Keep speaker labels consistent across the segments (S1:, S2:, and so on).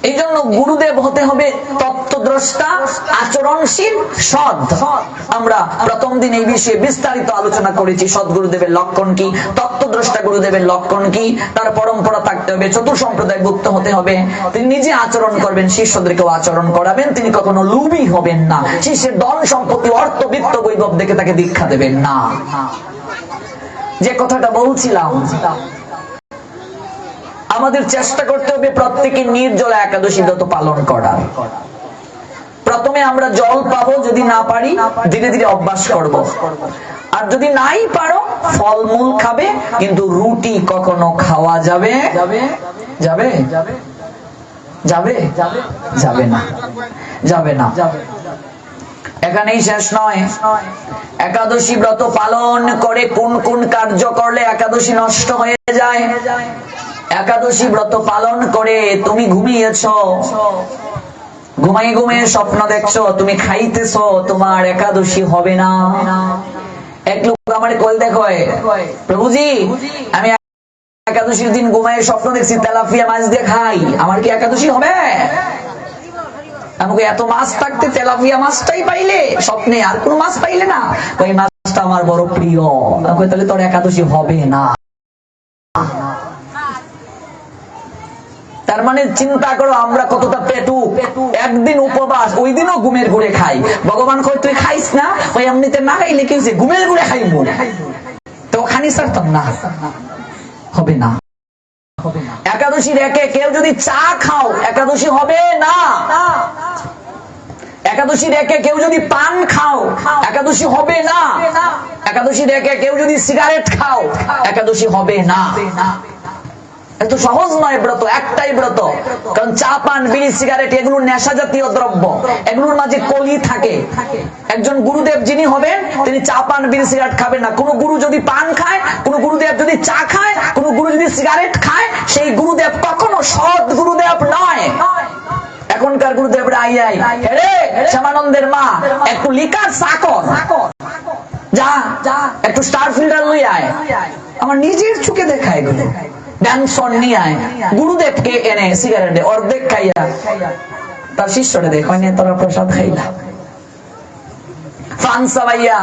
S1: এই জন্য গুরুদেব হতে হবে তত্ত্বদ্রষ্টা, আচরণশীল, সৎ। আমরা প্রথম দিন এই বিষয়ে বিস্তারিত আলোচনা করেছি। সৎ গুরুদেবের লক্ষণ কি, তত্ত্বদ্রষ্টা গুরুদেবের লক্ষণ কি, তার পরম্পরা থাকতে হবে, চতুর সম্প্রদায় ভুক্ত হতে হবে, তিনি নিজে আচরণ করবেন, শিষ্যদেরকেও আচরণ করাবেন, তিনি কখনো লোভী হবেন না, শিষ্যের ধন সম্পত্তি, অর্থ, বিত্ত, বৈভব দেখে তাকে দীক্ষা দেবেন না। যে কথাটা বলছিলাম, আমাদের চেষ্টা করতে হবে প্রত্যেকে নির্জলা একাদশী ব্রত পালন করার। প্রথমে আমরা জল পাবো, যদি না পারি ধীরে ধীরে অভ্যাস করব। আর যদি নাই পারো ফলমূল খাবে, কিন্তু রুটি কখনো খাওয়া যাবে যাবে যাবে যাবে না, যাবে না। এখানেই শেষ নয়। একাদশী ব্রত পালন করে কোন কোন কার্য করলে একাদশী নষ্ট হয়ে যায়? একাদশী ব্রত পালন করে তুমি ঘুমিয়েছো, ঘুমাই ঘুমিয়ে স্বপ্ন দেখছো তুমি খাইতেছো, তোমার একাদশী হবে না। এক লোক আমার কল দেখো, প্রভুজি আমি একাদশীর দিন ঘুমাই স্বপ্ন দেখছি তেলাপিয়া মাছ দিয়ে খাই, আমার কি একাদশী হবে? আমাকে এত মাছ থাকতে তেলাপিয়া মাছটাই পাইলে স্বপ্নে, আর কোন মাছ পাইলে না? ওই মাছটা আমার বড় প্রিয়। তাহলে তোর একাদশী হবে না। তার মানে চিন্তা করো আমরা কতটা পেটু। একদিন উপবাস, ওই দিনও ঘুমের ঘুরে খাই। ভগবান কই তুই খাইস না, ওই এমনিতে না খাইলে কি হয়েছে, ঘুমের ঘুরে খাইবো, তো খানি ছাড়তাম না, হবে না। একাদশী রেখে কেউ যদি চা খাও একাদশী হবে না। একাদশী রেখে কেউ যদি পান খাও একাদশী হবে না। একাদশী রেখে কেউ যদি সিগারেট খাও একাদশী হবে না। এত সহজ নয় ব্রত, একটাই ব্রত। কারণ চা, পান, বিড়ি, সিগারেট এগুলো নেশা জাতীয় দ্রব্য, এগুলোর মাঝে কলি থাকে। একজন গুরুদেব যিনি হবেন তিনি চা, পান, বিড়ি, সিগারেট খাবেন না। কোন গুরু যদি পান খায়, কোন গুরুদেব যদি চা খায়, কোন গুরু যদি সিগারেট খায়, সেই গুরুদেব কখনো সৎ গুরুদেব নয়। এখনকার গুরুদেবরা আইয়াই রে শ্যামানন্দের মা একটু লিকার চা কর, যা একটু স্টার ফিল্টার লই আয়, আমার নিজের চোখে দেখা এগুলো। ড্যান্সন নিয়ে আয়, গুরুদেবকে এনে সিগারেটে অর্ধেক খাইয়া তার শিষ্যরে দেখ হয় না, তোরা প্রসাদ খাইলা, ফ্রান্সা ভাইয়া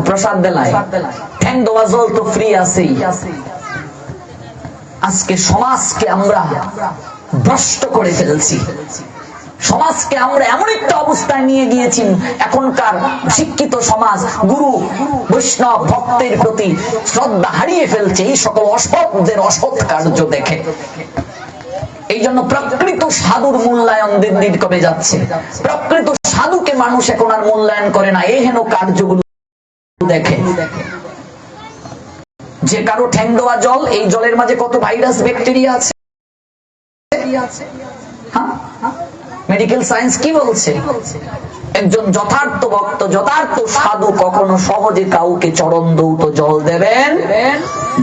S1: প্রসাদ দেলাই, ঠ্যাং দেওয়া জল তো ফ্রি আছেই। আজকে সমাজকে আমরা ভ্রষ্ট করে ফেলছি। সমাজকে আমরা এমন একটা অবস্থায় নিয়ে গিয়েছি, এখনকার শিক্ষিত সমাজ গুরু বৈষ্ণব ভক্তের প্রতি শ্রদ্ধা হারিয়ে ফেলছে এই সকল অসৎদের অসৎ কার্য দেখে। এই জন্য প্রকৃত সাধুর মূল্যায়ন দিন দিন কমে যাচ্ছে। প্রকৃত সাধুকে মানুষ এখন আর মূল্যায়ন করে না এই হেন কার্যগুলো দেখে। যে কারো ঠ্যাং দেওয়া জল, এই জলের মাঝে কত ভাইরাস ব্যাকটেরিয়া আছে। মেডিকেল সায়েন্স কি বলছে? একজন যথার্থ ভক্ত, যথার্থ সাধু কখনো সহজে কাউকে চরণ দৌত জল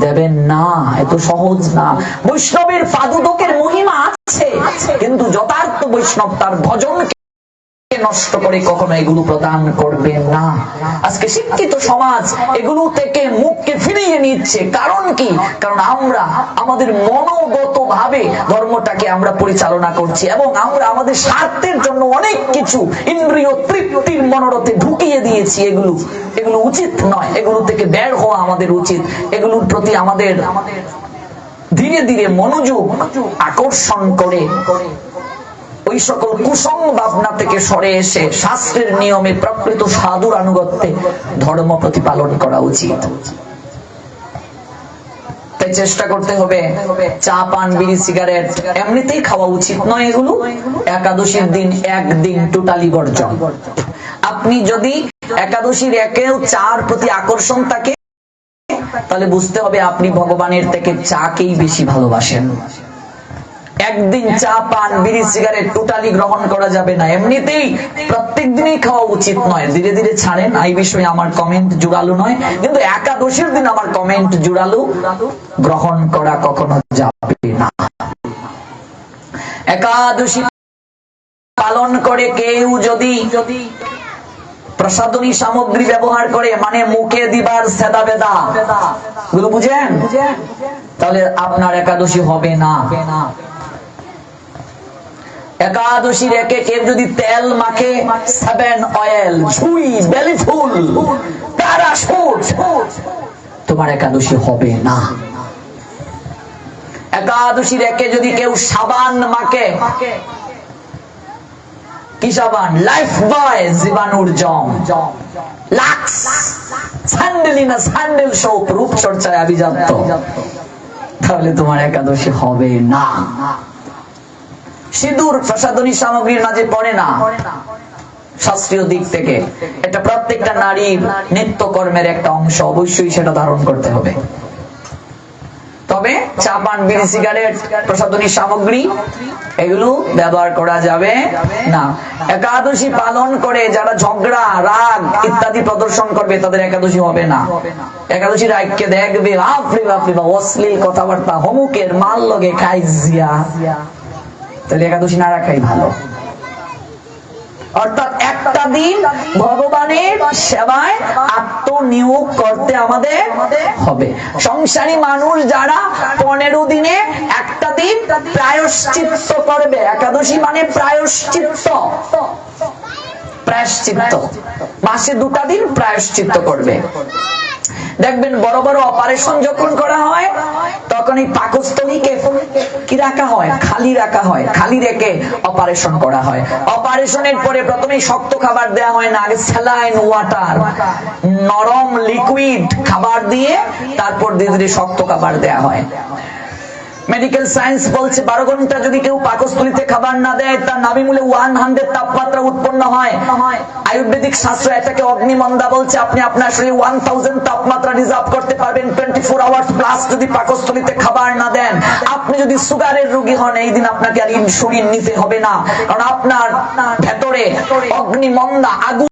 S1: দেবেন না। এত সহজ না। বৈষ্ণবের পাদুদকের মহিমা আছে, কিন্তু যথার্থ বৈষ্ণব তার ভজনকে নষ্ট করে কখনো এগুলো প্রদান করবেন না। আজকে শিক্ষিত সমাজ এগুলো থেকে মুখকে ফিরিয়ে নিচ্ছে। কারণ কি? কারণ আমরা আমাদের মনোগত ভাবে ধর্মটাকে আমরা পরিচালনা করছি, এবং আমরা আমাদের স্বার্থের জন্য অনেক কিছু ইন্দ্রিয় তৃপ্তির মনোরথে ঢুকিয়ে দিয়েছি। এগুলো উচিত নয়, এগুলো থেকে বের হওয়া আমাদের উচিত। এগুলোর প্রতি আমাদের ধীরে ধীরে মনোযোগ আকর্ষণ করে ওই সকল কুসং ভাবনা থেকে সরে এসে শাস্ত্রের নিয়মে প্রকৃত সাধুর আনুগত্যে ধর্ম প্রতিপালন করা উচিত। তাই চেষ্টা করতে হবে চা, পান, বিড়ি, সিগারেট এমনিতেই খাওয়া উচিত নয়। এগুলো একাদশীর দিন একদিন টোটালি বর্জন। আপনি যদি একাদশীর একেও চার প্রতি আকর্ষণ থাকে, তাহলে বুঝতে হবে আপনি ভগবানের থেকে চাকেই বেশি ভালোবাসেন। একদিন চা, পান, বিড়ি, সিগারেট টোটালি গ্রহণ করা যাবে না। এমনিতেই প্রত্যেক দিনই খাওয়া উচিত নয়। ধীরে ধীরে ছাড়েন, এই বিষয়ে আমার কমেন্ট জোরালো নয়, কিন্তু একাদশীর দিন আমার কমেন্ট জোরালো। গ্রহণ করা কখনো যাবে না। একাদশী পালন করে কেউ যদি প্রসাদনী সামগ্রী ব্যবহার করে, মানে মুখে দিবার সেদা বেদা গুলো বুঝেন, তাহলে আপনার একাদশী হবে না। একাদশী রেখে কেউ যদি তেল মাখে, 7 অয়েল, ছুঁই, বেলি ফুল, প্যারাশুট, তোমার একাদশী হবে না। একাদশী রেখে যদি কেউ সাবান মাখে, কি সাবান? লাইফ বয়, জীবাণুর জম, লাক্স, স্যান্ডেলিনা, স্যান্ডেল সোপ, রূপচর্চায় আভিজাত্য, তাহলে তোমার একাদশী হবে না। সিঁদুর প্রসাধনী সামগ্রীর মাঝে পড়ে না শাস্ত্রীয় দিক থেকে। এটা প্রত্যেকটা নারীর নিত্যকর্মের একটা অংশ, অবশ্যই সেটা ধারণ করতে হবে। তবে চা পান, বিড়ি, সিগারেট, প্রসাধনী সামগ্রী এগুলো ব্যবহার করা যাবে না। একাদশী পালন করে যারা ঝগড়া, রাগ ইত্যাদি প্রদর্শন করবে তাদের একাদশী হবে না। একাদশী রাগকে দেখবে, বাপরে বাপরে বাপ, অশ্লীল কথাবার্তা, হমুকের মাল লগে খাইজিয়া, তাহলে একাদশী না রাখাই ভালো। অর্থাৎ একটা দিন ভগবানের সেবায় আত্মনিয়োগ করতে আমাদের হবে। সংসারী মানুষ যারা 15 দিনে একটা দিন প্রায়শ্চিত্ত করবে। একাদশী মানে প্রায়শ্চিত্ত, প্রায়শ্চিত্ত, মাসে 2টা দিন প্রায়শ্চিত্ত করবে। দেখবেন বড় বড় অপারেশন যখন করা হয় তখন এই পাকস্থলীকে কি রাখা হয়? খালি রাখা হয়। খালি রেখে অপারেশন করা হয়। অপারেশনের পরে প্রথমে শক্ত খাবার দেওয়া হয় না, আগে স্যালাইন ওয়াটার, নরম লিকুইড খাবার দিয়ে তারপর ধীরে ধীরে শক্ত খাবার দেওয়া হয়। মেডিকেল সায়েন্স বলছে 12 ঘন্টা যদি কেউ পাকস্থলীতে খাবার না দেয় তার নাভিমূলে 100 তাপমাত্রা উৎপন্ন হয়। আয়ুর্বেদিক শাস্ত্র এটাকে অগ্নিমন্দা বলছে। আপনি আপনার শরীরে 1000 তাপমাত্রা রিজার্ভ করতে পারবেন 24 আওয়ার্স প্লাস যদি পাকস্থলীতে খাবার না দেন। আপনি যদি সুগারের রোগী হন, এই দিন আপনাকে আর ইনসুলিন নিতে হবে না, কারণ আপনার ভেতরে অগ্নিমন্দা, আগুন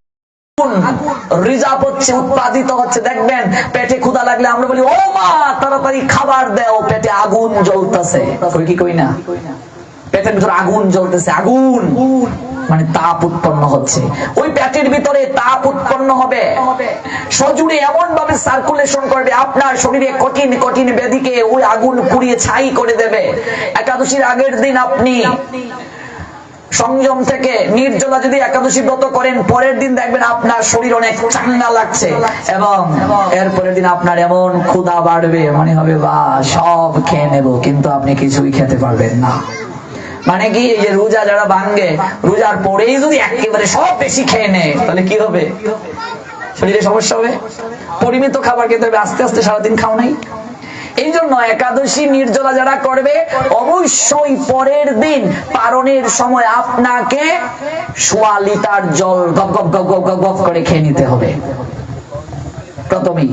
S1: রিজার্ভ হচ্ছে, উৎপাদিত হচ্ছে। দেখবেন পেটে ক্ষুধা লাগলে আমরা বলি, ও মা তাড়াতাড়ি খাবার দাও, পেটে আগুন জ্বলতেছে। কি কই না? পেটের ভিতরে আগুন জ্বলতেছে, আগুন মানে তাপ উৎপন্ন হচ্ছে। ওই পেটের ভিতরে তাপ উৎপন্ন হবে, সজুড়ে এমন ভাবে সার্কুলেশন করবে, আপনার শরীরে কঠিন কঠিন ব্যাধিকে ওই আগুন পুড়িয়ে ছাই করে দেবে। একাদশীর আগের দিন আপনি সংযম থেকে নির্জলা যদি একাদশী ব্রত করেন, পরের দিন দেখবেন আপনার শরীর অনেক চাঙ্গা লাগছে, এবং এরপরের দিন আপনার এমন ক্ষুধা বাড়বে, মনে হবে বা সব খেয়ে নেব, কিন্তু আপনি কিছুই খেতে পারবেন না। মানে কি, এই যে রোজা যারা ভাঙ্গে, রোজার পরেই যদি একেবারে সব বেশি খেয়ে নেয় তাহলে কি হবে? শরীরে সমস্যা হবে। পরিমিত খাবার খেতে হবে, আস্তে আস্তে সারাদিন খাও নাই। এই জন্য একাদশী নির্জলা যারা করবে অবশ্যই পরের দিন পারণের সময় আপনাকে 1.25 লিটার জল গপ গপ গপ গপ গপ গপ করে খেয়ে নিতে হবে প্রথমেই।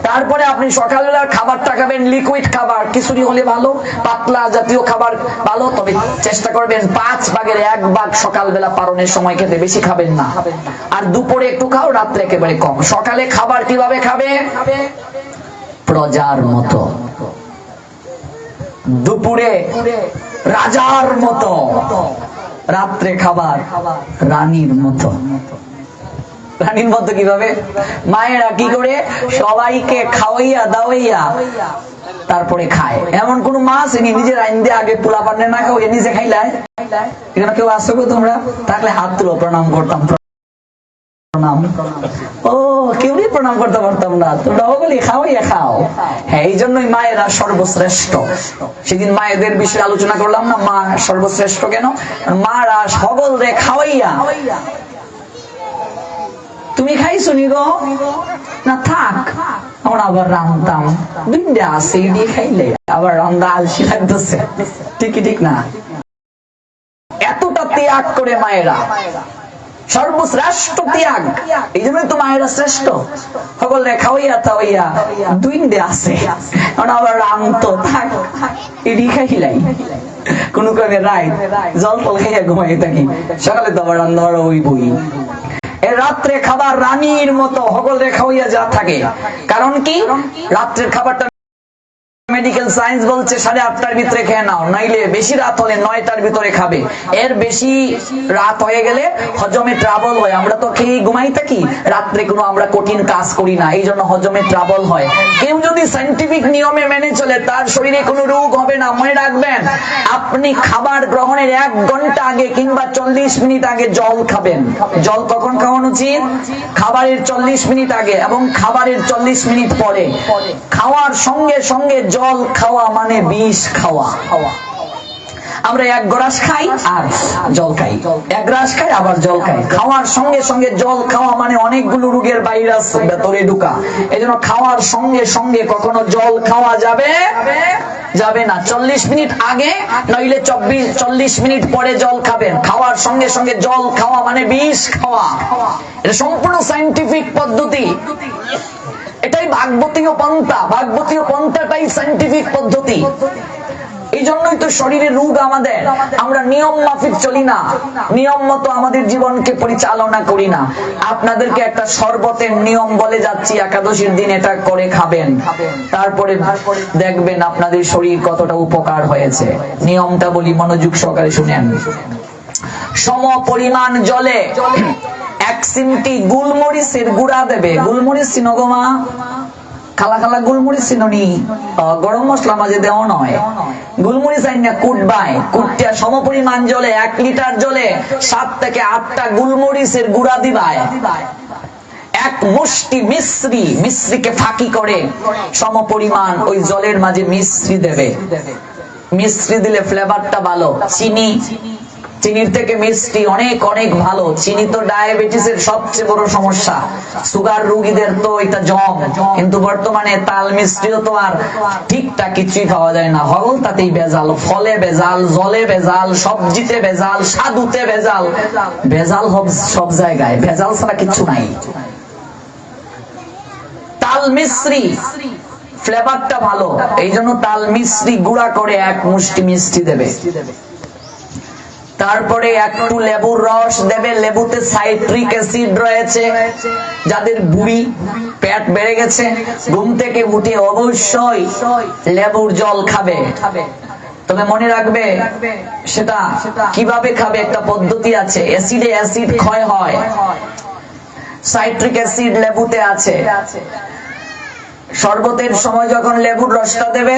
S1: তারপরে আপনি সকালবেলার খাবারটা খাবেন লিকুইড খাবার, খিচুড়ি হলে ভালো, পাতলা জাতীয় খাবার ভালো, তবে চেষ্টা করবেন 5 ভাগের 1 ভাগ সকালবেলা পারণের সময় খেতে, বেশি খাবেন না। আর দুপুরে একটু খাও, রাত্রে একেবারে কম। সকালে খাবার কিভাবে খাবে? প্রজার মতো, দুপুরে রাজার মতো, রাত্রে খাবার রানীর মতো। রানীর মতো কিভাবে? মায়েরা কি করে সবাইকে খাওয়াইয়া দাওয়াইয়া তারপরে খায়। এমন কোন মা আছে নিজের আইন দিয়ে আগে পোলা পান্নে না খাও, নিজে খাইলায়? এখানে কেউ আসো গো তোমরা? থাকলে হাত তুলো, প্রণাম করতাম। ও কেউ প্রণাম করতে পারতাম না, তোমরা বলি খাওয়াইয়া খাও। হ্যাঁ, এই জন্যই মায়েরা সর্বশ্রেষ্ঠ। সেদিন মায়েদের বিষয়ে আলোচনা করলাম না, মা সর্বশ্রেষ্ঠ কেন? মারা সকল রে খাওয়াইয়া। তুমি খাইছো নি গো? না থাক, আমরা আবার রান্তাম, দুইটা আছে দিয়ে খাইলে আবার রান্না আলসি লাগতেছে। ঠিকই ঠিক না? এতটা ত্যাগ করে মায়েরা, সর্বশ্রেষ্ঠ ত্যাগ। এই জন্যই তো মায়েরা শ্রেষ্ঠ। সকলে খাওয়াইয়া তাওয়াইয়া দুইন্দে আছে, আবার রান্ত থাক, এডি খাইলাই কোন কারণে রাই জল ফল খাইয়া ঘুমাই থাকি, সকালে তো আবার রান্না ওই বই। রাত্রে খাবার রানীর মতো সকলে খাওয়াইয়া যা থাকে। কারণ কি? রাত্রের খাবারটা মেডিকেল সায়েন্স বলছে 8:30টার ভিতরে খেয়ে নাও, নাইলে বেশি রাত হলে 9টার ভিতরে খাবে। এর বেশি রাত হয়ে গেলে হজমে ট্রাবল হয়। আমরা তো খেয়ে ঘুমাই থাকি, রাত্রে কোনো আমরা কঠিন কাজ করি না, এই জন্য হজমে ট্রাবল হয়। কেউ যদি সায়েন্টিফিক নিয়মে মেনে চলে তার শরীরে কোনো রোগ হবে না। মনে রাখবেন, আপনি খাবার গ্রহণের 1 ঘন্টা আগে কিংবা 40 মিনিট আগে জল খাবেন। জল কখন খাওয়ানো উচিত? খাবারের 40 মিনিট আগে এবং খাবারের 40 মিনিট পরে। খাওয়ার সঙ্গে সঙ্গে জল খাওয়া মানে বিষ খাওয়া। আমরা 1 গ্লাস খাই আর জল খাই, 1 গ্লাস খাই আবার জল খাই। খাওয়ার সঙ্গে সঙ্গে জল খাওয়া মানে অনেকগুলো রোগের ভাইরাস ভেতরে ঢুকা। এজন্য খাওয়ার সঙ্গে সঙ্গে কখনো জল খাওয়া যাবে না। 40 মিনিট আগে নইলে 40 মিনিট পরে জল খাবেন। খাওয়ার সঙ্গে সঙ্গে জল খাওয়া মানে বিষ খাওয়া। এটা সম্পূর্ণ সায়েন্টিফিক পদ্ধতি। এটাই ভাগবতীয় পন্থা। ভাগবতীয় পন্থাটাই সায়েন্টিফিক পদ্ধতি। এই জন্যই তো শরীরে রোগ আমাদের। আমরা নিয়ম মাফিক চলি না, নিয়ম মতো আমাদের জীবনকে পরিচালনা করি না। আপনাদেরকে একটা শরবতের নিয়ম বলে যাচ্ছি, একাদশীর দিন এটা করে খাবেন, তারপরে দেখবেন আপনাদের শরীর কতটা উপকার হয়েছে। নিয়মটা বলি, মনোযোগ সহকারে শুনেন। সম পরিমাণ জলে 1 চিমটি গুলমরিচের গুঁড়া দেবে। গুলমরিচ চিনো গো মা? খালা খালা গুলমরিচ চিনি, গরম মশলা মাঝে দেওয়া নয়। গুলমরিচ আইন না কুটবাই, কুটটা সমপরিমাণ জলে 1 লিটার জলে 7 থেকে 8টা গুলমরিচের গুঁড়া দিবাই। 1 মুষ্টি মিশ্রিকে ফাঁকি করে সমপরিমাণ ওই জলের মাঝে মিশ্রি দেবে। মিশ্রি দিলে ফ্লেভারটা ভালো। চিনির থেকে মিষ্টি অনেক অনেক ভালো। চিনি তো ডায়াবেটিসের সবচেয়ে বড় সমস্যা। সুগার রোগীদের তো এটা জম। কিন্তু বর্তমানে তাল মিষ্টিও তো আর ঠিকঠাক কিছুই খাওয়া যায় না। হল তাতেই ভেজাল, ফলে ভেজাল, জলে ভেজাল, সবজিতে ভেজাল, স্বাদুতে ভেজাল। ভেজাল সব জায়গায়, ভেজাল ছাড়া কিছু নাই। তাল মিশ্রি ফ্লেভারটা ভালো, এই জন্য তাল মিশ্রি গুঁড়া করে 1 মুষ্টি মিষ্টি দেবে। তারপরে একটু লেবুর রস দেবে। লেবুতে সাইট্রিক অ্যাসিড রয়েছে। যাদের বুড়ি পেট বেড়ে গেছে, ঘুম থেকে উঠে অবশ্যই লেবুর জল খাবে। তবে মনে রাখবে সেটা কিভাবে খাবে, একটা পদ্ধতি আছে। অ্যাসিডে অ্যাসিড ক্ষয় হয়, সাইট্রিক অ্যাসিড লেবুতে আছে। শরবতের সময় যখন লেবুর রসটা দেবে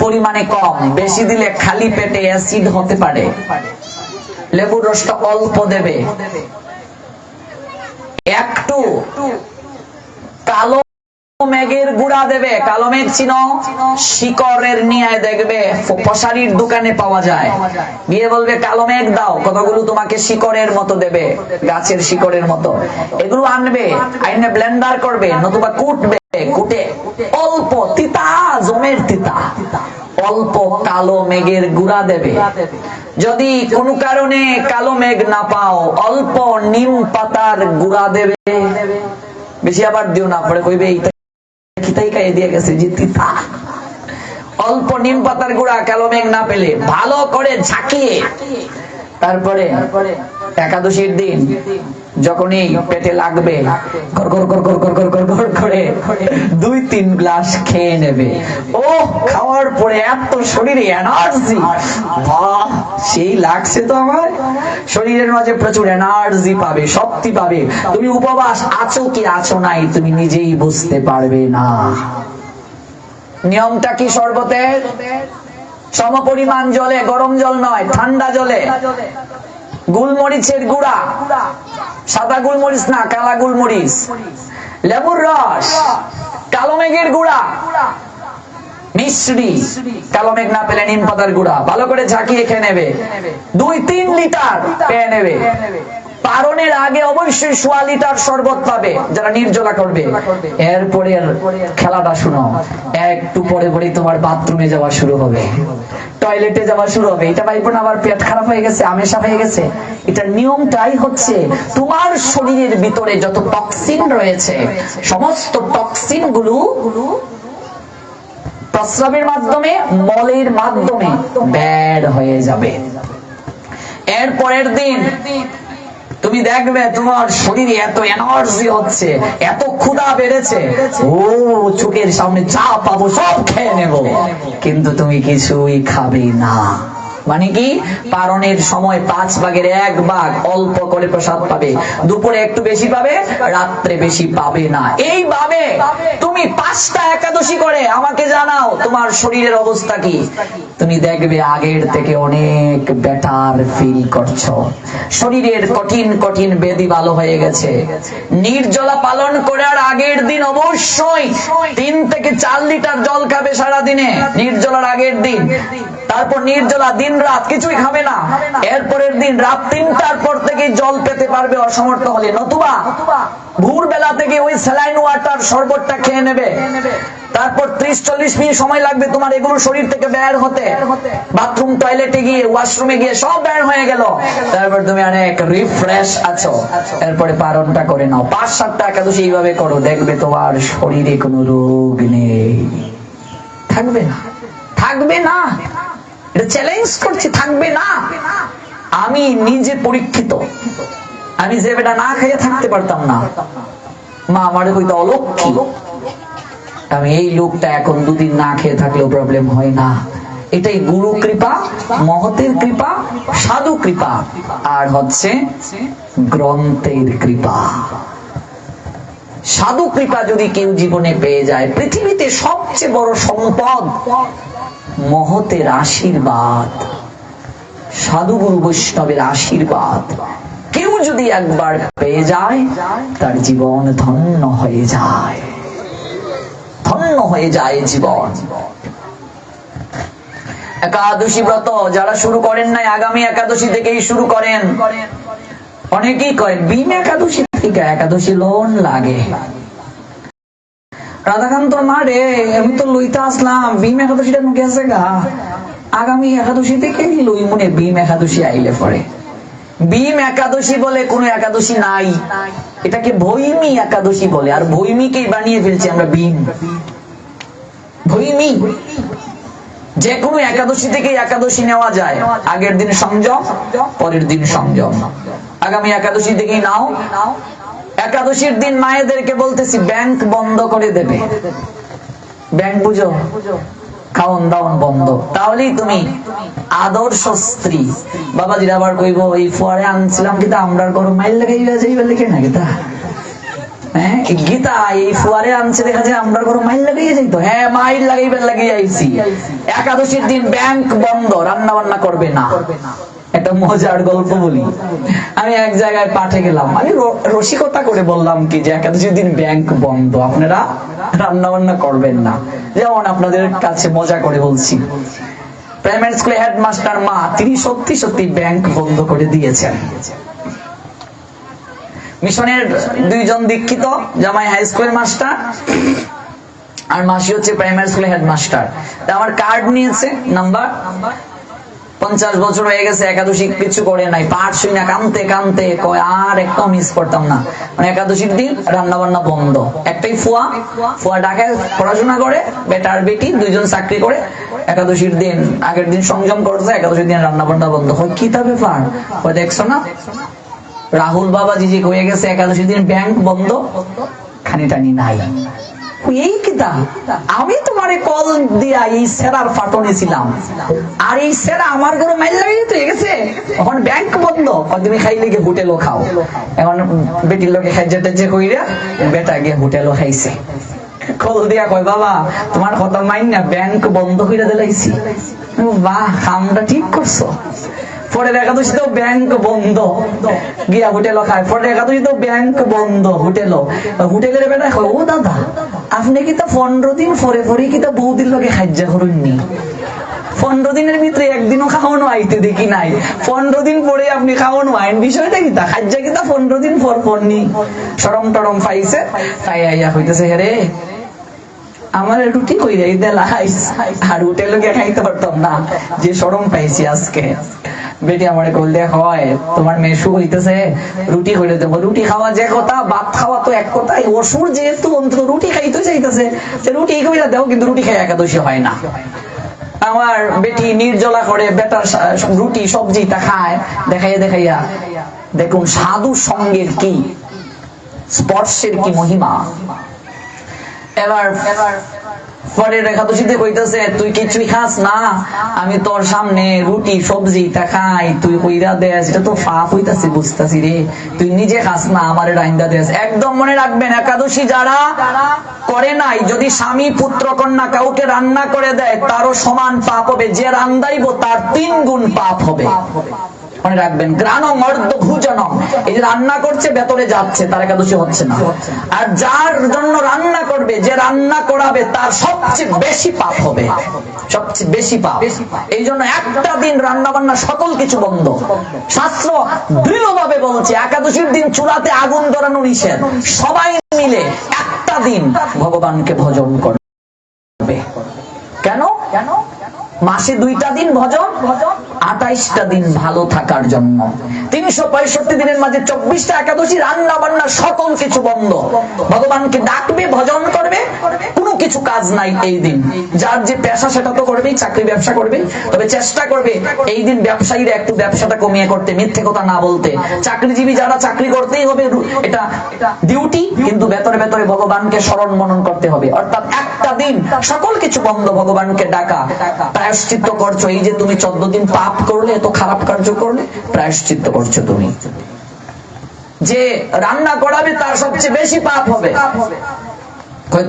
S1: পরিমাণে কম, বেশি দিলে খালি পেটে অ্যাসিড হতে পারে। লেবুর রসটা অল্প দেবে। একটু কালো মেঘের গুঁড়া দেবে। কালো মেঘ চিনো? শিকড়ের নিয়ে দেখবে পশারির দোকানে পাওয়া যায়। গিয়ে বলবে কালো মেঘ দাও, কতগুলো তোমাকে শিকড়ের মতো দেবে, গাছের শিকড়ের মতো। এগুলো আনবে, আইনে ব্লেন্ডার করবে, নতুবা কুটবে। কুটে অল্প তিতা, জমের তিতা, অল্প কালো মেঘের গুঁড়া দেবে। যদি কোনো কারণে কালো মেঘ না পাও, অল্প নিম পাতার গুঁড়া দেবে। বেশি আবার দিও না, পরে কইবে এইটা কিতাই খাইয়ে দিয়ে গেছে যে তিতা। অল্প নিম পাতার গুঁড়া কালো মেঘ না পেলে ভালো করে ঝাঁকিয়ে, তারপরে একাদশীর দিন যখনই পেটে লাগবে গড় গড় গড় গড় গড় গড় গড় করে 2-3 গ্লাস খেয়ে নেবে। ও খাওয়ার পরে এত শরীরে এনার্জি, বাহ সেই লাগছে তো আমার। শরীরের মাঝে প্রচুর এনার্জি পাবে, শক্তি পাবে। তুমি উপবাস আছো কি আছো নাই তুমি নিজেই বুঝতে পারবে না। নিয়মটা কি শরবতের? সমপরিমাণ জলে, গরম জল নয়, ঠান্ডা জলে গুলমরিচের গুঁড়া, সাদা গুলমরিচ না, কালা গুলমরিচ, লেবুর রস, কালো মেঘের গুঁড়া, মিশ্রি, কালো মেঘ না পেলে নিম পাতার গুঁড়া, ভালো করে ঝাঁকিয়ে খেয়ে নেবে। 2-3 লিটার পেয়ে নেবে। পারণের আগে অবশ্যই 1.25 লিটার শরবত পাবে যারা নির্জলা করবে। এরপরে খেলাটা শুনো, একটু পরে পরে তোমার বাথরুমে যাওয়া শুরু হবে, টয়লেটে যাওয়া শুরু হবে। এটা ভাইবো না আবার পেট খারাপ হয়ে গেছে, আমেশা হয়ে গেছে। এটা নিয়মটাই হচ্ছে তোমার শরীরের ভিতরে যত টক্সিন রয়েছে সমস্ত টক্সিন গুলো প্রস্রাবের মাধ্যমে, মলের মাধ্যমে বের হয়ে যাবে। এর পরের দিন তুমি দেখবে তোমার শরীরে এত এনার্জি হচ্ছে, এত ক্ষুধা বেড়েছে, ও চোখের সামনে যা পাবো সব খেয়ে নেব, কিন্তু তুমি কিছুই খাবে না। মানে কি, পারণের সময় 5 ভাগের 1 ভাগ অল্প করে প্রসাদ পাবে, দুপুরে একটু বেশি পাবে, রাত্রে বেশি পাবে না। এইভাবে তুমি 5টা একাদশী করে আমাকে জানাও তোমার শরীরের অবস্থা কি। তুমি দেখবে আগের থেকে অনেক বেটার ফিল করছো, শরীরের কঠিন কঠিন ব্যাধি ভালো হয়ে গেছে। নির্জলা পালন করার আগের দিন অবশ্যই 3 থেকে 4 লিটার জল খাবে সারাদিনে, নির্জলার আগের দিন। তারপর নির্জলা দিন রাত কিছুই খাবে না, এরপরের দিন রাত 3টার পর থেকে জল পেতে পারবে অসমর্থ হলে, নতুবা ভোরবেলা থেকে ওই স্যালাইন ওয়াটার শরবতটা খেয়ে নেবে। তারপর 30-40 মিনিট সময় লাগবে তোমার এগুলো শরীর থেকে বের হতে, বাথরুম টয়লেটে গিয়ে ওয়াশরুমে গিয়ে সব বের হয়ে গেল, তারপর তুমি অনেক রিফ্রেশ আছো। এরপরে পারণটা করে নাও, 5-7টা একাদশী এইভাবে করো, দেখবে তোমার শরীরে কোনো রোগ নেই, থাকবে না, থাকবে না। এটা চ্যালেঞ্জ করছি, থাকবে না। আমি নিজে পরীক্ষিত, আমি যে বেটা না খেয়ে থাকতে পারতাম না, মা আমারে হইতো অলক্ষী, আমি এই লোকটা এখন 2 দিন না খেয়ে থাকলেও প্রবলেম হয় না। এটাই গুরু কৃপা, মহতের কৃপা, সাধু কৃপা, আর হচ্ছে গ্রন্থের কৃপা। সাধু কৃপা যদি কেউ জীবনে পেয়ে যায়, পৃথিবীতে সবচেয়ে বড় সম্পদ মহতের আশীর্বাদ, সাধু গুরু বৈষ্ণবের আশীর্বাদ কেউ যদি একবার পেয়ে যায়, তার জীবন ধন্য হয়ে যায়, ধন্য হয়ে যায় জীবন। একাদশী ব্রত যারা শুরু করেন নাই, আগামী একাদশী থেকেই শুরু করেন। অনেকেই করেন ভীম একাদশী থেকে, একাদশী লোন লাগে। রাধাকান্ত মা রে, আমি তো লইতে আসলাম, ভীম একাদশীটা গেছে গা, আগামী একাদশী থেকে লই মনে ভীম একাদশী আইলে পরে। ভীম একাদশী বলে কোন একাদশী নাই, এটাকে ভৈমী একাদশী বলে, আর ভৈমীকেই বানিয়ে ফেলছি আমরা ভীম। ভৈমী যে কোনো একাদশী থেকে একাদশী নেওয়া যায়, আগের দিন সংযম, পরের দিন সংযম, আগামী একাদশী থেকেই নাও। একাদশীর দিন মায়েদেরকে বলতেছি ব্যাংক বন্ধ করে দেবে, ব্যাংক বুঝো, খাওন দাওন বন্ধ, তাহলেই তুমি আদর্শ স্ত্রী। বাবাজিরা আবার কইব এই ফুয়ারে আনছিলাম কিতা আমরার গরম মাইল লাগাইবা যাইবা লিখে না গীতা, হ্যাঁ গীতা এই ফুয়ারে আনছে দেখা যায় আমরার গরম মাইল লাগাইয়া যাইতো, হ্যাঁ মাইল লাগাইবেন লাগিয়ে আইছি। একাদশীর দিন ব্যাংক বন্ধ, রান্না বান্না করবে না। একটা মজার গল্প বলি, আমি এক জায়গায় পাঠে গেলাম, আমি রসিকতা করে বললাম কি যে একাদশীর দিন ব্যাংক বন্ধ, আপনারা রান্না বান্না করবেন না। যেমন আপনাদের কাছে মজা করে বলছি, প্রাইমারি স্কুলে হেডমাস্টার মা, তিনি সত্যি সত্যি ব্যাংক বন্ধ করে দিয়েছেন। মিশনের 2 জন দীক্ষিত, জামাই হাই স্কুলের মাস্টার আর মাসি হচ্ছে প্রাইমারি স্কুলের হেডমাস্টার। আমার কার্ড নিয়েছে, নাম্বার 50 বছর হয়ে গেছে, একাদশী কিছু করে নাই, পাঠ শুই না, কানতে কানতে কয় আর একটা মিস করতাম না। মানে একাদশীর দিন রান্না বান্না বন্ধ। একটাই ফুয়া, ফুয়া ঢাকায় পড়াশোনা করে, বেটা আর বেটি 2 জন চাকরি করে। একাদশীর দিন আগের দিন সংযম করছে, একাদশীর দিন রান্না বান্না বন্ধ। হয় কি তা ব্যাপার, হয় দেখছো না রাহুল বাবাজি যে হয়ে গেছে একাদশীর দিন ব্যাংক বন্ধ, খানি টানি নাই। এই কিতা আমি তোমারে কল দিয়া এই সেরার ফাটনে ছিলাম, আর এই সেরা আমার ঘরে মাইল লাগিয়ে তো গেছে, এখন ব্যাংক বন্ধ, তুমি খাইলে গিয়ে হোটেলও খাও। এখন বেটির লোকে খাইজা টেজে কইরা বেটা গিয়ে হোটেলও খাইছে। কল দিয়া কয় বাবা তোমার কথা মাইন না, ব্যাংক বন্ধ কইরা দিলাইছি। বাহ, কামটা ঠিক করছো। পরের একাদশীতেও ব্যাংক বন্ধ, গিয়া হোটেলও খায়। পরের একাদশীতেও ব্যাংক বন্ধ, হোটেলও। হোটেলের বেটা কয় ও দাদা আপনি কি তা 15 দিন পরে পরে কি তা বৌদির লোকে খাইজা করুননি? 15 দিনের ভিতরে একদিনও খাওয়ানো আইতে দেখি নাই, 15 দিন পরে আপনি খাওয়ানো আইন, বিষয়টা কি তা খাইজা কি তা 15 দিন পর পর নি? সরম টরম পাইছে, তাই আইয়া হইতেছে হেরে আমার রুটি কইরা দেলা আর হোটেলে গিয়ে খাইতে পারতাম না, যে সরম পাইছি আজকে। বেটি আমারে কল দেখ হয় তোমার মেয়ে শু হইতেছে, রুটি হইলে দেবো। রুটি খাওয়া যে কথা, ভাত খাওয়া তো এক কথাই। অসুর যেহেতু অন্তত রুটি খাইতে চাইতেছে, রুটি কইরা দেও, কিন্তু রুটি খাই একাদশী হয় না। আমার বেটি নির্জলা করে বেটার রুটি সবজি তা খায় দেখাইয়া দেখাইয়া। দেখুন সাধু সঙ্গের কি, স্পর্শের কি মহিমা। এবার পরের একাদশীতে কইতেছে তুই কিছুই খাস না, আমি তোর সামনে রুটি সবজি তা খাই, তুই কইরা দেস, এটা তো পাপ হইতাছে বুঝতাছি রে, তুই নিজে খাস না আমারে রাইন্দা দেস। একদম মনে রাখবেন, একাদশী যারা করে নাই, যদি স্বামী পুত্র কন্যা কাউকে রান্না করে দেয় তারও সমান পাপ হবে, যে রান্দাইব তার 3 গুণ পাপ হবে। মনে রাখবেন, গ্রাণং অর্ধ ভোজনম, এই যে রান্না করছে ভেতরে যাচ্ছে, তার একাদশী হচ্ছে না। আর যার জন্য রান্না করবে, যে রান্না করাবে, তার সবচেয়ে বেশি পাপ হবে, সবচেয়ে বেশি পাপ। এই জন্য একটা দিন রান্না বান্না সকল কিছু বন্ধ। শাস্ত্র দৃঢ়ভাবে বলছে একাদশীর দিন চুলাতে আগুন ধরানো নিষেধ। সবাই মিলে একটা দিন ভগবানকে ভজন করবে। কেন? মাসে 2টা দিন ভজন, 28টা দিন ভালো থাকার জন্য। 365 দিনের মাঝে 24টা একাদশী, রান্না বান্না সকল কিছু বন্ধ। ভগবানকে ডাকবে, ভজন করবে, কোনো কিছু কাজ নাই এই দিন। যার যে পেশা সেটা তো করবেই, চাকরি ব্যবসা করবে, তবে চেষ্টা করবে এই দিন ব্যবসায়ীরা একটু ব্যবসাটা কমিয়ে করতে, মিথ্যে কথা না বলতে। চাকরিজীবী যারা চাকরি করতেই হবে, এটা ডিউটি, কিন্তু ভেতরে ভেতরে ভগবানকে স্মরণ মনন করতে হবে। অর্থাৎ একটা দিন সকল কিছু বন্ধ, ভগবানকে ডাকা। প্রায়শ্চিত্ত করছো, এই যে তুমি 14 দিন পাপ করলে, এত খারাপ কার্য করলে, প্রায়শ্চিত্ত করছো তুমি। যে রান্না করাবে তার সবচেয়ে বেশি পাপ হবে।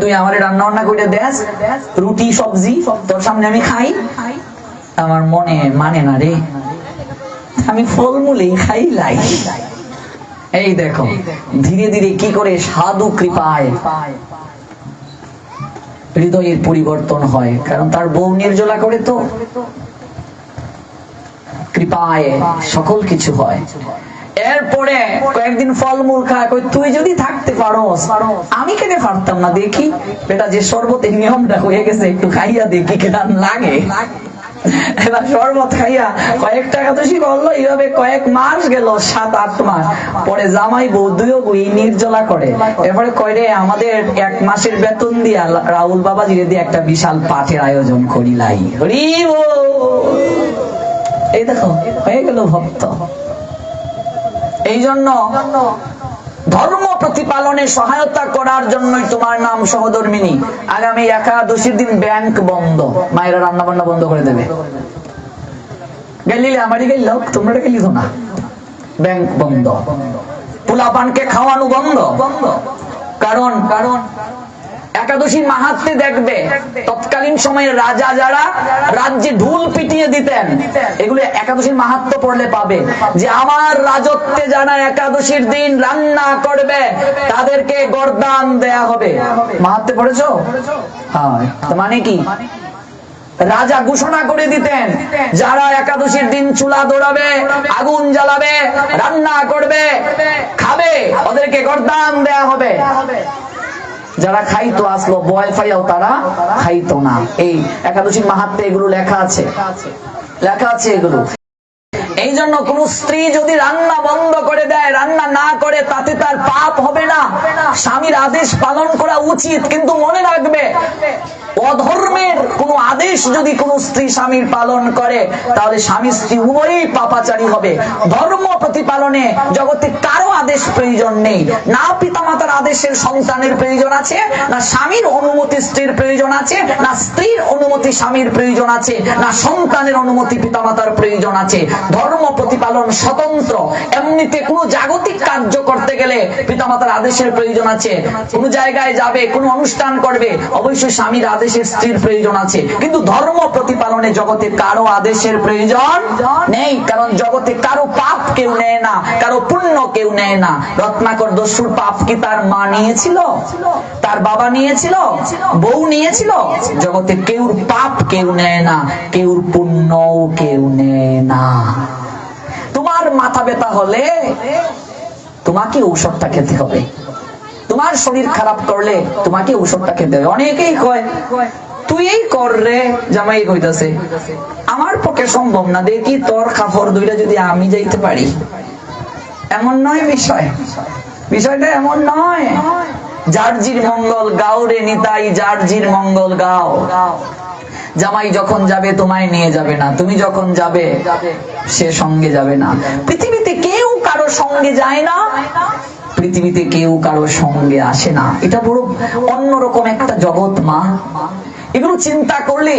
S1: তুই আমার রান্না বান্না করে দেস, রুটি সবজি তোর সামনে আমি খাই, আমার মনে মানে না রে, আমি ফলমূলই খাই লাই। এই দেখো ধীরে ধীরে কি করে সাধু কৃপায় হৃদয়ের পরিবর্তন হয়, কারণ তার বউ নির্জলা করে, তো কৃপায় সকল কিছু হয়। এরপরে কয়েকদিন ফলমূল খায়, তুই যদি থাকতে পারোস, আমি কেন পারতাম না, দেখি বেটা যে শরবতের নিয়মটা হয়ে গেছে, একটু খাইয়া দেখি কেমন লাগে। এবার শরবত খাইয়া কয়েকটা একাদশী করলো, এইভাবে কয়েক মাস গেল, 7-8 মাস পরে জামাই বউ দুইও বই নির্জলা করে। এরপরে কয়রে আমাদের 1 মাসের বেতন দিয়া রাহুল বাবাজিরে দিয়ে একটা বিশাল পাঠের আয়োজন করিলাই। হরি বল। এই দেখো হয়ে গেল ভক্ত। এই জন্য ধর্ম প্রতিপালনে সহায়তা করার জন্যই তোমার নাম সহধর্মিনী। আগামী একাদশীর দিন ব্যাংক বন্ধ, মায়েরা রান্না বান্না বন্ধ করে দেবে। গেলিলে আমারই গেল, তোমরা গেলি তো না, ব্যাংক বন্ধ। পোলাপানকে খাওয়ানো বন্ধ। কারণ একাদশী মাহাত্ম্যে দেখবে তৎকালীন সময়ে রাজা যারা রাজ্যে ঢুল পিটিয়ে দিতেন, এগুলো একাদশীর মাহাত্ম্য পড়লে পাবে, যে আমার রাজত্বে যারা একাদশীর দিন রান্না করবে তাদেরকে গর্দান দেয়া হবে। মাহাত্ম্যে পড়েছো? হ্যাঁ। মানে কি? রাজা ঘোষণা করে দিতেন যারা একাদশীর দিন চুলা ধরাবে, আগুন জ্বালাবে, রান্না করবে, খাবে, ওদেরকে গর্দান দেয়া হবে। যারা খাইতো আসলো বয় ফাইয়াও তারা খাইতো না। এই একাদশীর মাহাত্ম্যে এগুলো লেখা আছে, লেখা আছে এগুলো। এই জন্য কোন স্ত্রী যদি রান্না বন্ধ করে দেয়, রান্না না করে, তাতে তার পাপ হবে না। স্বামীর আদেশ পালন করা উচিত, কিন্তু মনে রাখবে অধর্মের কোন আদেশ যদি কোন স্ত্রী স্বামীর পালন করে, তাহলে স্বামী স্ত্রী উভয়ই পাপাচারী হবে। ধর্ম প্রতিপালনে জগতে কারো আদেশ প্রয়োজন নেই। না পিতামাতার আদেশের সন্তানের প্রয়োজন আছে, না স্বামীর অনুমতি স্ত্রীর প্রয়োজন আছে, না স্ত্রীর অনুমতি স্বামীর প্রয়োজন আছে, না সন্তানের অনুমতি পিতামাতার প্রয়োজন আছে। ধর্ম প্রতিপালন স্বতন্ত্র। এমনিতে কোন জাগতিক কার্য করতে গেলে পিতামাতার আদেশের প্রয়োজন আছে। কোন জায়গায় যাবে, কোন অনুষ্ঠান করবে, অবশ্যই স্বামীর আদেশের, স্ত্রীর প্রয়োজন আছে। কিন্তু ধর্ম প্রতিপালনে জগতে কারো আদেশের প্রয়োজন নেই, কারণ জগতে কারো পাপ কেউ নেয় না, কারো পুণ্য কেউ নেয় না। রত্নাকর দস্যুর পাপ কি তার মা নিয়েছিল, তার বাবা নিয়েছিল, বউ নিয়েছিল? জগতে কেউর পাপ কেউ নেয় না, কেউর পুণ্য কেউ নেয় না। তোমার মাথা ব্যথা হলে তোমাকে ঔষধটা খেতে হবে। তোমার শরীর খারাপ করলে তোমাকে ঔষধটা খেতে হবে। অনেকেই কয় তুই এই কর রে, জামাই কইতাছে আমার পক্ষে সম্ভব না, দেখি তোর কাপড় দুইটা যদি আমি যাইতে পারি। এমন নয় বিষয়, বিষয়টা এমন নয়। জার্জির মঙ্গল গাও রে নিতাই, জার্জির মঙ্গল গাও। জামাই যখন যাবে তোমায় নিয়ে যাবে না, তুমি যখন যাবে সে সঙ্গে যাবে না। পৃথিবীতে কেউ কারো সঙ্গে যায় না, পৃথিবীতে কেউ কারো সঙ্গে আসে না, এটা বড় অন্যরকম একটা জগৎ মা। এগুলো চিন্তা করলে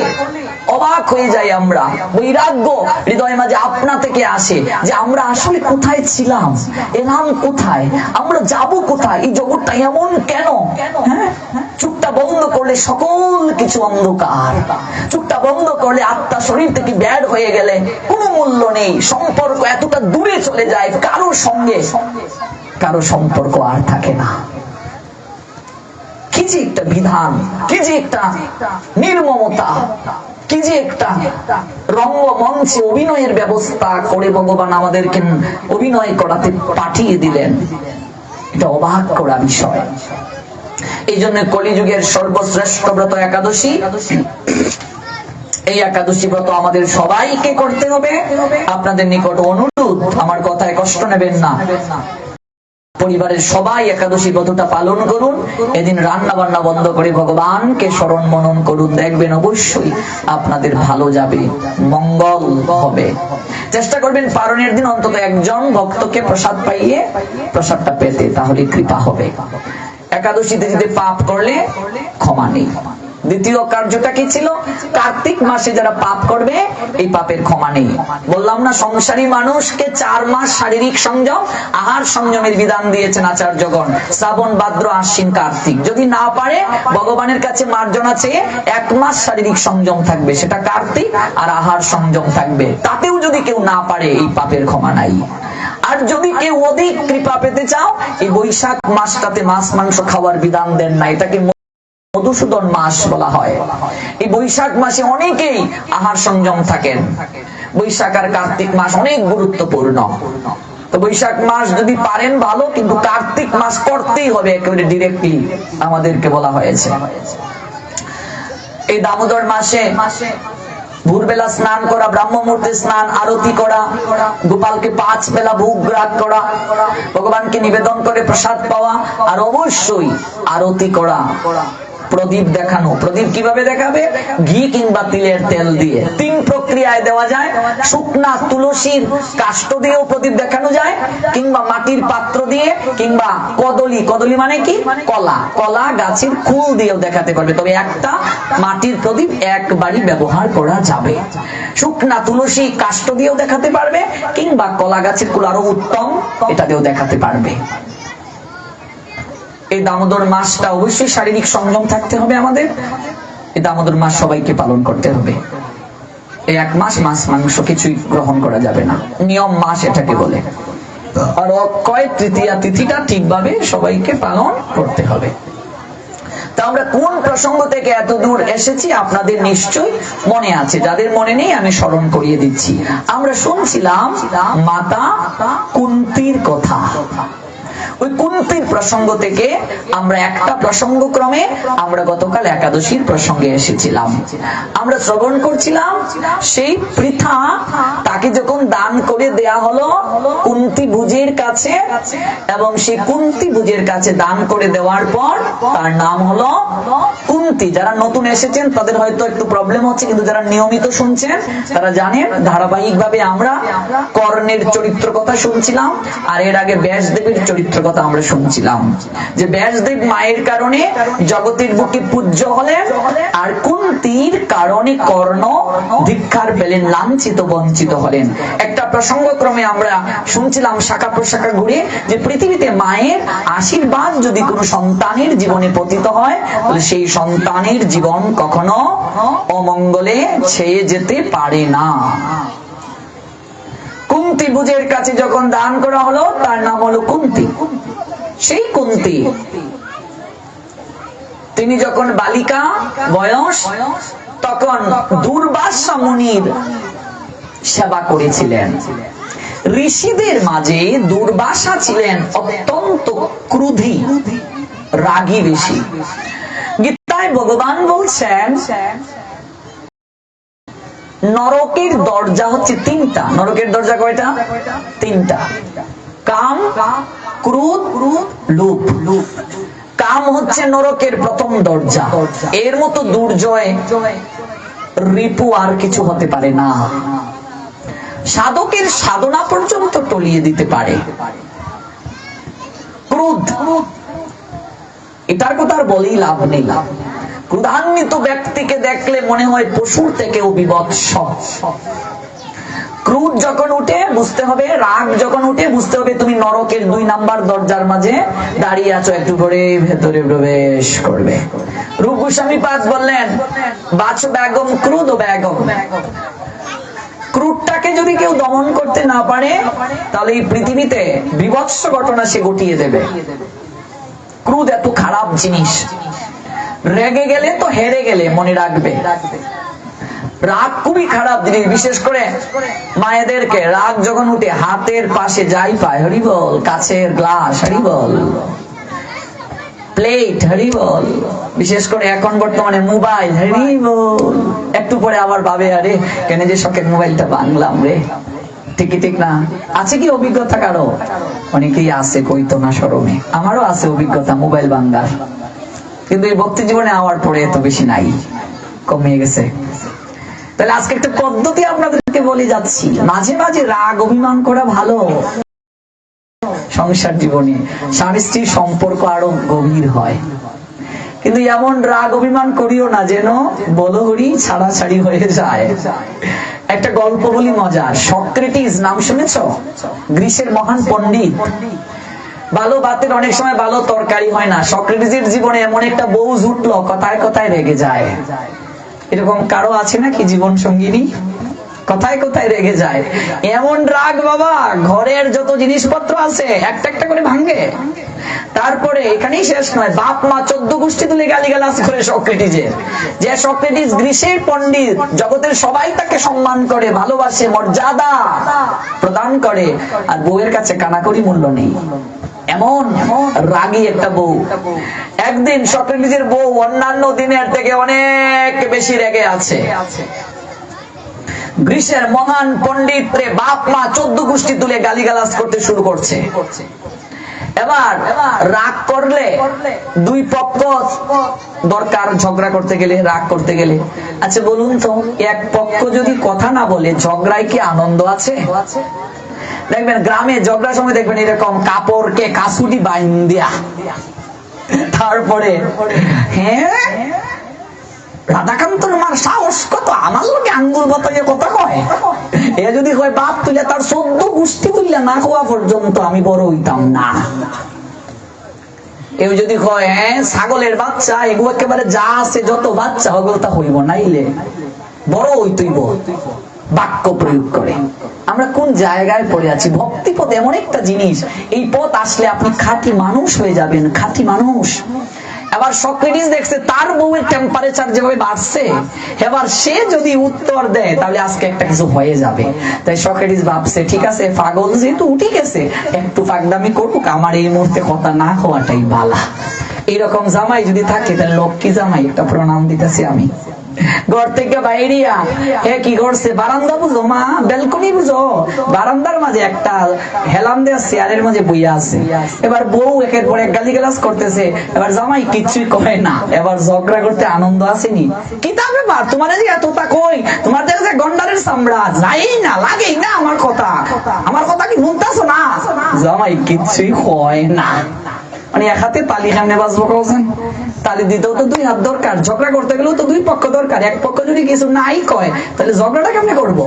S1: অবাক হয়ে যাই আমরা। বৈরাগ্য হৃদয় মাঝে আপনা থেকে আসে যে আমরা আসলে কোথায় ছিলাম, এলাম কোথায়, আমরা যাব কোথায়, এই জগৎটা এমন কেন। হ্যাঁ, চোখটা বন্ধ করলে সকল কিছু অন্ধকার, চোখটা বন্ধ করলে আত্মা শরীর থেকে বের হয়ে গেলে কোনো মূল্য নেই, সম্পর্ক এতটা দূরে চলে যায়, কারোর সঙ্গে কারো সম্পর্ক আর থাকে না। কি যে একটা বিধান, কি যে একটা নির্মমতা, কি যে একটা রঙ্গমঞ্চে অভিনয়ের ব্যবস্থা করে ভগবান আমাদেরকে অভিনয় করাতে পাঠিয়ে দিলেন, এটা অবাক করা বিষয়। এই জন্য কলিযুগের সর্বশ্রেষ্ঠ ব্রত একাদশী। এই একাদশী ব্রত আমাদের সবাইকে করতে হবে। আপনাদের নিকট অনুরোধ, আমার কথায় কষ্ট নেবেন না, পরিবারের সবাই একাদশী ব্রতটা পালন করুন। এদিন রান্না বান্না বন্ধ করে ভগবানকে স্মরণ মনন করুন, দেখবেন অবশ্যই আপনাদের ভালো যাবে, মঙ্গল হবে। চেষ্টা করবেন পারণের দিন অন্তত একজন ভক্তকে প্রসাদ পাইয়ে প্রসাদটা পেতে, তাহলে কৃপা হবে। একাদশীতে যদি পাপ করলে ক্ষমা নেই। দ্বিতীয় কার্যটা কি ছিল? কার্তিক মাসে যারা পাপ করবে এই পাপের ক্ষমা নেই। বললাম না, সংসারী মানুষকে 4 মাস শারীরিক সংযম, আহার সংযমের বিধান দিয়েছেন আচার্যগণ। শ্রাবণ, ভাদ্র, আশ্বিন, কার্তিক। যদি না পারে ভগবানের কাছে মার্জনা চেয়ে 1 মাস শারীরিক সংযম থাকবে, সেটা কার্তিক, আর আহার সংযম থাকবে। তাতেও যদি কেউ না পারে এই পাপের ক্ষমা নাই। আর যদি কেউ অধিক কৃপা পেতে চাও, এই বৈশাখ মাসটাতে মাছ মাংস খাওয়ার বিধান দেন না, এটাকে মধুসূদন মাস বলা হয়। এই বৈশাখ মাসে অনেকেই আহার সংযম থাকেন। বৈশাখ আর কার্তিক মাস অনেক গুরুত্বপূর্ণ। তো বৈশাখ মাস যদি পারেন ভালো, কিন্তু কার্তিক মাস করতেই হবে একেবারে ডিরেক্টলি, আমাদেরকে বলা হয়েছে। এই দামোদর মাসে ভোরবেলা স্নান করা, ব্রাহ্ম মুহূর্তে স্নান, আরতি করা, গোপালকে 5 বেলা ভোগ রাগ করা, ভগবানকে নিবেদন করে প্রসাদ পাওয়া, আর অবশ্যই আরতি করা, প্রদীপ দেখানো। প্রদীপ কিভাবে দেখাবে? ঘি কিংবা তিলের তেল দিয়ে। 3 প্রক্রিয়ায় দেওয়া যায়। শুকনা তুলসীর কাষ্ঠ দিয়েও প্রদীপ দেখানো যায়, কিংবা মাটির পাত্র দিয়ে, কিংবা কদলি, কদলি মানে কি? কলা, কলা গাছের কুল দিয়েও দেখাতে পারবে। তবে একটা মাটির প্রদীপ একবারই ব্যবহার করা যাবে। শুকনা তুলসী কাষ্ঠ দিয়েও দেখাতে পারবে, কিংবা কলা গাছের কুল আরো উত্তম, এটা দিয়েও দেখাতে পারবে। এই দামোদর মাসটা অবশ্যই শারীরিক সংযম থাকতে হবে আমাদের। এই দামোদর মাস সবাইকে পালন করতে হবে। এই 1 মাস মাছ মাংস কিছুই গ্রহণ করা যাবে না, নিয়ম মাস এটাকে বলে। আর অক্ষয় তৃতীয়া তিথিটা ঠিকভাবে সবাইকে পালন করতে হবে। তা আমরা কোন প্রসঙ্গ থেকে এত দূর এসেছি আপনাদের নিশ্চয়ই মনে আছে, যাদের মনে নেই আমি স্মরণ করিয়ে দিচ্ছি। আমরা শুনছিলাম মাতা কুন্তির কথা। ওই কুন্তির প্রসঙ্গ থেকে আমরা একটা প্রসঙ্গ ক্রমে আমরা গতকাল একাদশীর প্রসঙ্গে এসেছিলাম। আমরা শ্রবণ করছিলাম সেই পৃথা তাকে যখন দান করে দেয়া হলো কুন্তি ভুজের কাছে, এবং সেই কুন্তি ভুজের কাছে দান করে দেওয়ার পর তার নাম হলো কুন্তি। যারা নতুন এসেছেন তাদের হয়তো একটু প্রবলেম হচ্ছে, কিন্তু যারা নিয়মিত শুনছেন তারা জানেন ধারাবাহিক ভাবে আমরা কর্ণের চরিত্র কথা শুনছিলাম, আর এর আগে ব্যাসদেবের চরিত্র কথা আমরা শুনছিলাম। যে ব্যাসদেব মায়ের কারণে জগতের বুকে পূজ্য হলেন, আর কুন্তির কারণে কর্ণ ধিক্কার পেলেন, লাঞ্ছিত বঞ্চিত হলেন। একটা প্রসঙ্গক্রমে আমরা শুনছিলাম শাখা প্রশাখা ঘুরে, যে পৃথিবীতে মায়ের আশীর্বাদ যদি কোনো সন্তানের জীবনে পতিত হয়, তাহলে সেই সন্তানের জীবন কখনো অমঙ্গলে ছেয়ে যেতে পারে না। কুন্তি ভুজের কাছে যখন দান করা হলো তার নাম হলো কুন্তি। সেই কুন্তি তিনি যখন বালিকা বয়স, তখন দুর্বাসা মুনির সেবা করেছিলেন। ঋষিদের মাঝে দুর্বাসা ছিলেন অত্যন্ত ক্রোধী, রাগী ঋষি। গীতায় ভগবান বলছেন নরকের দরজা হচ্ছে 3টা। নরকের দরজা কয়টা? 3টা। কাম, ক্রোধ, লোভ। কাম হচ্ছে নরকের প্রথম দরজা। এর মতো দুর্জয় রিপু আর কিছু হতে পারে না। সাধকের সাধনা পর্যন্ত টলিয়ে দিতে পারে। ক্রোধ, এটার কথা আর বলেই লাভ নেই। ক্রোধান্বিত ব্যক্তিকে দেখলে মনে হয় পশুর থেকেও বিভৎস। ক্রোধ যখন উঠে বুঝতে হবে, রাগ যখন উঠে বুঝতে হবে তুমি নরকের 2 নাম্বার দরজার মাঝে দাঁড়িয়ে আছো, একটু করে ভেতরে প্রবেশ করবে। রূপ গোস্বামী পাদ বললেন, বাছ বেগম ক্রোধ বেগম। ক্রোধটাকে যদি কেউ দমন করতে না পারে তাহলে এই পৃথিবীতে বিভৎস ঘটনা সে ঘটিয়ে দেবে। ক্রোধ এত খারাপ জিনিস। রেগে গেলে তো হেরে গেলে, মনে রাখবে। রাগ খুবই খারাপ জিনিস। বিশেষ করে মায়েদেরকে রাগ যখন উঠে হাতের পাশে যাই পায়, হরি বল, কাছের গ্লাস, হরি বল, প্লেট, হরি বল, বিশেষ করে এখন বর্তমানে মোবাইল, হরি বল, একটু পরে আবার ভাবে আরে কেন যে শখের মোবাইলটা ভাঙলাম রে। ঠিকই ঠিক না? আছে কি অভিজ্ঞতা কারো? অনেকেই আছে, কইতো না শরমে। আমারও আছে অভিজ্ঞতা মোবাইল ভাঙার, কিন্তু এই ভক্তি জীবনে আওয়ার পরে এত বেশি নাই, কমিয়ে গেছে। তাহলে আজকে একটা পদ্ধতি আপনাদেরকে বলে যাচ্ছি। মাঝে মাঝে রাগ অভিমান করা ভালো। সংসার জীবনে স্বামী স্ত্রীর সম্পর্ক আরো গভীর হয়, কিন্তু এমন রাগ অভিমান করিও না যেন বলহরি ছাড়াছাড়ি হয়ে যায়। একটা গল্প বলি মজার। সক্রেটিস নাম শুনেছ? গ্রিসের মহান পণ্ডিত। ভালো ভাতের অনেক সময় ভালো তরকারি হয় না। সক্রেটিসের জীবনে এমন একটা বউ জুটলো, কথায় কথায় রেগে যায়। এরকম কারো আছে নাকি জীবন সঙ্গিনী? কথায় কথায় রেগে যায়। এমন রাগ বাবা, ঘরের যত জিনিসপত্র আছে একটা একটা করে ভাঙে। তারপরে এখানেই শেষ নয়, বাপ মা 14 গোষ্ঠী তুলে গালিগালাজ করে সক্রেটিসের। যে সক্রেটিস গ্রিসের পণ্ডিত, জগতের সবাই তাকে সম্মান করে, ভালোবাসে, মর্যাদা প্রদান করে, আর বউয়ের কাছে কানাকড়ি মূল্য নেই। এমন রাগী একটা বউ। একদিন সক্রেটিসের বউ অন্যান্য দিনের থেকে অনেক বেশি রেগে আছে। গ্রিসের মহান পণ্ডিত রে বাপ মা 14 গোষ্ঠী তুলে গালিগালাজ করতে শুরু করছে। এবার রাগ করলে 2 পক্ষ দরকার ঝগড়া করতে গেলে, রাগ করতে গেলে। আচ্ছা বলুন তো, এক পক্ষ যদি কথা না বলে ঝগড়ায় কি আনন্দ আছে? দেখবেন গ্রামে ঝগড়ার সময় দেখবেন এরকম কাপড়কে কাসুটি বাইন্দিয়া, তারপরে হ্যাঁ রাধাকান্ত আমার সাহস কত, আমার লোকে আঙ্গুল বাতাইয়ে কথা কয়। এ যদি হয় বাপ তুলে তার 14 গোষ্ঠী তুললে না হওয়া পর্যন্ত আমি বড় হইতাম না। কেউ যদি হয় হ্যাঁ ছাগলের বাচ্চা, এগুলো একেবারে যা আছে যত বাচ্চা ওগুলো তা হইব, নাইলে বড় হইতইব। বাক্য প্রয়োগ করে। আমরা কোন জায়গায় পড়ে আছি? ভক্তি পথ এমন একটা জিনিস, এই পথ আসলে আপনি খাঁটি মানুষ হয়ে যাবেন, খাঁটি মানুষ। এবার সক্রেটিস দেখছে তার বউয়ের টেম্পারেচার যেভাবে বাড়ছে, এবার সে যদি উত্তর দেয় তাহলে আজকে একটা কিছু হয়ে যাবে। তাই সক্রেটিস ভাবছে ঠিক আছে, পাগল যেহেতু উঠে গেছে, একটু ফাঁকদামি করুক, আমার এই মুহূর্তে কথা না হওয়াটাই ভালা। এইরকম জামাই যদি থাকে তাহলে লক্ষ্মী জামাই একটা প্রণাম দিতেছি আমি। ঘর থেকে বাইরিয়া হে কি করছে, বারান্দা বুঝো মা, ব্যালকনি বুঝো, বারান্দার মাঝে একটা হেলাম দেওয়া চেয়ারের মাঝে বইয়া আছে। এবার বউ একের পর এক গালিগালাজ করতেছে, এবার জামাই কিছুই কয় না। এবার ঝগড়া করতে আনন্দ আসেনি। কি তা ব্যাপার, তোমার যে এতটা কই, তোমার যে গন্ডারের চামড়া নাই না, লাগেই না আমার কথা, আমার কথা কি শুনতেছো না? জামাই কিছুই কয় না। মানে এক হাতে তালি সামনে বাজবো, কখন তালি দিতেও তো 2 হাত দরকার, ঝগড়া করতে গেলেও তো 2 পক্ষ দরকার। এক পক্ষ যদি কিছু নাই কয় তাহলে ঝগড়াটা কেমনে করবো?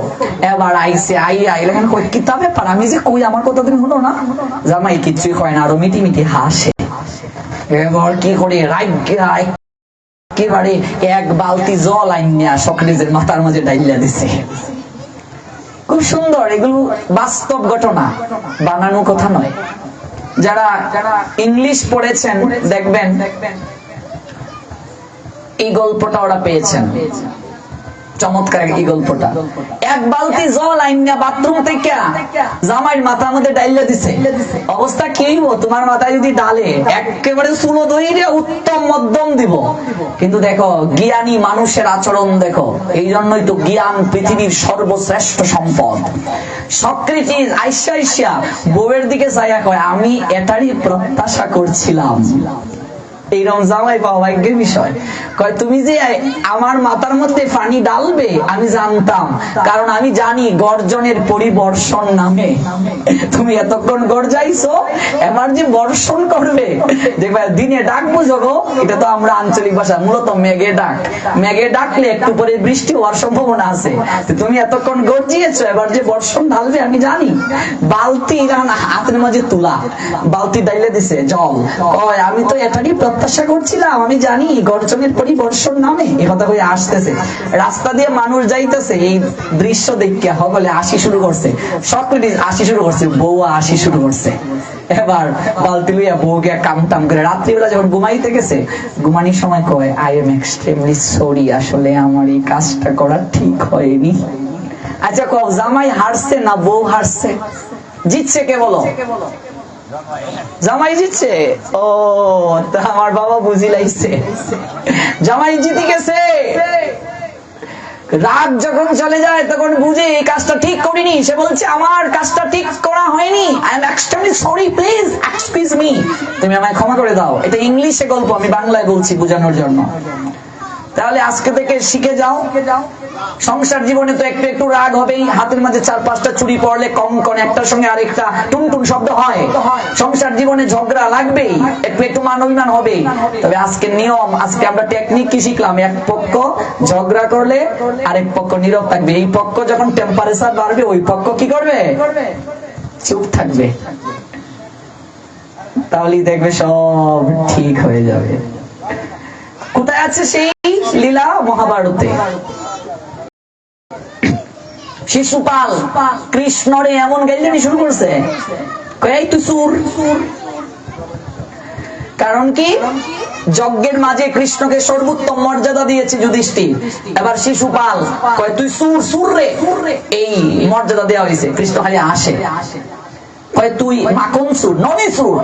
S1: এবার আইসে আইলেন কই কি তা ব্যাপার, আমি যে কই আমার কথা তুমি শুনো না? জামাই কিছুই কয় না, আরো মিটি মিটি হাসে। এবার কি করে একেবারে 1 বালতি জল আইনিয়া সক্রেটিসের মাথার মাঝে ঢাইলা দিছে। খুব সুন্দর, এগুলো বাস্তব ঘটনা, বানানো কথা নয়। যারা ইংলিশ পড়েছেন দেখবেন এই গল্পটা ওরা পেয়েছেন, চমৎকার এই গল্পটা। 1 বালতি জল আইনা বাথরুম থেকে জামাইয়ের মাথার মধ্যে ডাইলা দিছে। অবস্থা কি হইব? তোমার মাথায় যদি ডালে একেবারে চুলো ধরে উত্তম মধ্যম দিব। কিন্তু দেখো জ্ঞানী মানুষের আচরণ দেখো, এই জন্যই তো জ্ঞান পৃথিবীর সর্বশ্রেষ্ঠ সম্পদ। সক্রেটিস আইসা বউয়ের দিকে চাইয়া কয় আমি এটারই প্রত্যাশা করছিলাম। এইরকম জামাই পাওয়া ভাগ্যের বিষয়। কয় তুমি যে আমার মাথার মধ্যে পানি ডালবে আমি জানতাম, কারণ আমি জানি গর্জনের পরিবর্ষণ নামে। তুমি এতক্ষণ গর্জাইছো, এবার যে বর্ষণ করবে দেখবে। দিনে ডাকবো জগো, এটা তো আমরা আঞ্চলিক ভাষা মূলত মেঘে ডাক। মেঘে ডাকলে একটু পরে বৃষ্টি হওয়ার সম্ভাবনা আছে। তুমি এতক্ষণ গর্জিয়েছো, এবার যে বর্ষণ ঢালবে আমি জানি। বালতি হাতের মাঝে তুলা, বালতি ডাইলে দিছে জল, কয় আমি তো এটারই প্রত্যাশা করছিলাম, আমি জানি গর্জনের পরিবর্ষণ নামে। এ কথা হয়ে আসতেছে, রাস্তা দিয়ে মানুষ যাইতেছে, এই দৃশ্য দেখে হগলে আসি শুরু করছে, সক্রেটিস আসি শুরু করছে, বউ আসি শুরু করছে। এবার বালতি লইয়া বউকে কাম টাম করে রাত্রিবেলা যখন ঘুমাইতে গেছে, ঘুমানির সময় কয় আই এম এক্সট্রিমলি সরি, আসলে আমার এই কাজটা করা ঠিক হয়নি। আচ্ছা কও, জামাই হারছে না বউ হারছে? জিতছে কে বলো? জামাই জিতছে। ও তা আমার বাবা বুঝি লাইছে, জামাই জিতে গেছে। রাত যখন চলে যায় তখন বুঝে এই কাজটা ঠিক করিনি। সে বলছে আমার কাজটা ঠিক করা হয়নি, I am extremely sorry, please excuse me, তুমি আমায় ক্ষমা করে দাও। এটা ইংলিশে গল্প, আমি বাংলায় বলছি বোঝানোর জন্য। তাহলে আজকে থেকে শিখে যাও, সংসার জীবনে তো একটু একটু রাগ হবেই। হাতের মাঝে 4-5টা চুরি পড়লে কঙ্কন একটার সঙ্গে আরেকটা টুনটুন শব্দ হয়। সংসার জীবনে ঝগড়া লাগবেই, একটু একটু মান অভিমান হবে। তবে আজকে নিয়ম, আজকে আমরা টেকনিক কি শিখলাম? এক পক্ষ ঝগড়া করলে আরেক পক্ষ নীরব থাকবে। এই পক্ষ যখন টেম্পারেচার বাড়বে ওই পক্ষ কি করবে? চুপ থাকবে। তাহলেই দেখবে সব ঠিক হয়ে যাবে। কোথায় আছে সেই লীলা? মহাভারতে। শিশুপাল কৃষ্ণরে এমন গাইলানি শুরু করছে, কই তুই সুর। কারণ কি? যজ্ঞের মাঝে কৃষ্ণকে সর্বোত্তম মর্যাদা দিয়েছে যুধিষ্ঠির। এবার শিশুপাল কয় তুই সুর, সুর রে, এই মর্যাদা দেওয়া হয়েছে। কৃষ্ণ খালি আসে, কয় তুই মাখন সুর, ননি সুর।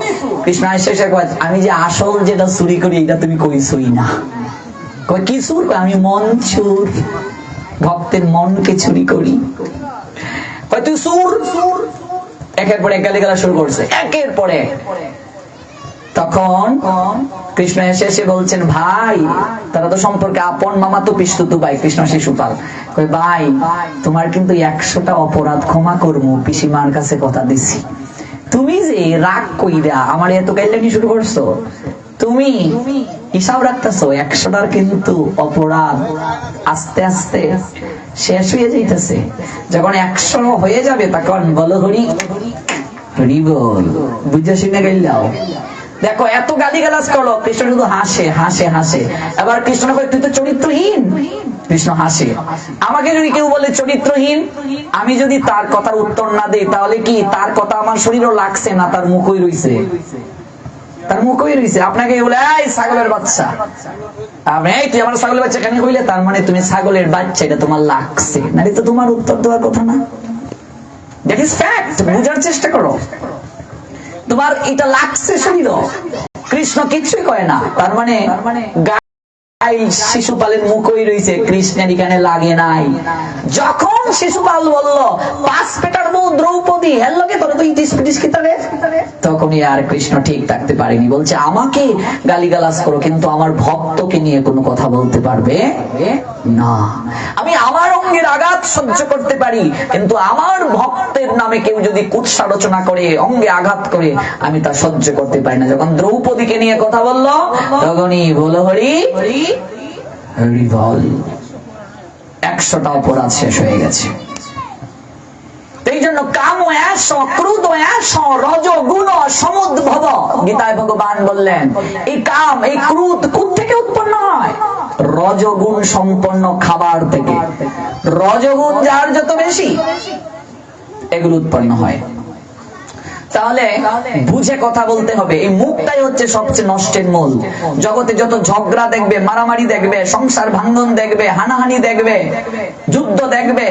S1: কৃষ্ণ এসে কয় আমি যে আসল যেটা চুরি করি এটা তুমি কইছই না। কয় কি সুর? আমি মন সুর, ভক্তের মনকে চুরি করি। কয় তুই সুর। একের পর এক গালিগালা শুরু করছে, একের পরে। তখন কৃষ্ণ এসে বলছেন ভাই, তারা তো সম্পর্কে আপন, মামা তো পিস্তুত ভাই। কৃষ্ণ শিশুপাল কয় ভাই তোমার কিন্তু 100টা অপরাধ ক্ষমা করবো, পিসিমার কাছে কথা দিছি। তুমি যে রাগ কইরা আমার এত গাইলানি শুরু করছো, তুমি হিসাব রাখতেছো 100টার কিন্তু অপরাধ আস্তে আস্তে শেষ হয়ে যাইতেছে। যখন 100 হয়ে যাবে তখন বলো হরি হরি বল, বুঝা শুনে গাইলাও। দেখো এত গালিগালাজ করলো, কৃষ্ণ শুধু হাসে হাসে হাসে। এবার কৃষ্ণ কয় তুই তো চরিত্রহীন। কৃষ্ণ হাসে। আমাকে যদি কেউ বলে চরিত্রহীন, আমি যদি তার কথার উত্তর না দেই, তাহলে কি তার কথা আমার শরীরও লাগছে না? তার মুখই রইছে, তার মুখই রইছে। আপনাকে বলে এই ছাগলের বাচ্চা, আপনি এই তুই আমার ছাগলের বাচ্চা কেন কইলে, তার মানে তুমি ছাগলের বাচ্চা, এটা তোমার লাগছে না, তো তোমার উত্তর দেওয়ার কথা না। That is fact. বুঝার চেষ্টা করো, তোমার এটা লাগছে শরীর। কৃষ্ণ কিছুই কয় না, তার মানে শিশুপালের মুখই রয়েছে, কৃষ্ণের এখানে লাগে নাই। যখন শিশুপাল বলল 5 পেটার বউ দ্রৌপদী হের লগে তোরা তো ইটিস পিটিস কিতারে, তখনই আর কৃষ্ণ ঠিক থাকতে পারেনি। বলছে আমাকে গালিগালাজ করো কিন্তু আমার ভক্তকে নিয়ে কোনো কথা বলতে পারবে না। আমি আমার অঙ্গের আঘাত সহ্য করতে পারি, কিন্তু আমার ভক্তের নামে কেউ যদি কুৎসা রচনা করে, অঙ্গে আঘাত করে, আমি তা সহ্য করতে পারি না। যখন দ্রৌপদীকে নিয়ে কথা বললো তখনই বলো হরি হরি বল। 100টা অপরাধ শেষ হয়ে গেছে। এই জন্য কাম এস, ক্রোধ এস, রজগুণ সমুদ্ভব। গীতায় ভগবান বললেন এই কাম, এই ক্রোধ থেকে উৎপন্ন হয়? রজগুণ সম্পন্ন খাবার থেকে। রজগুণ যার যত বেশি এগুলো উৎপন্ন হয়। তাহলে বুঝে কথা বলতে হবে। এই মুখটাই হচ্ছে সবচেয়ে নষ্টের মূল। জগতে যত ঝগড়া দেখবে, মারামারি দেখবে, সংসার ভাঙ্গন দেখবে, হানাহানি দেখবে, যুদ্ধ দেখবে,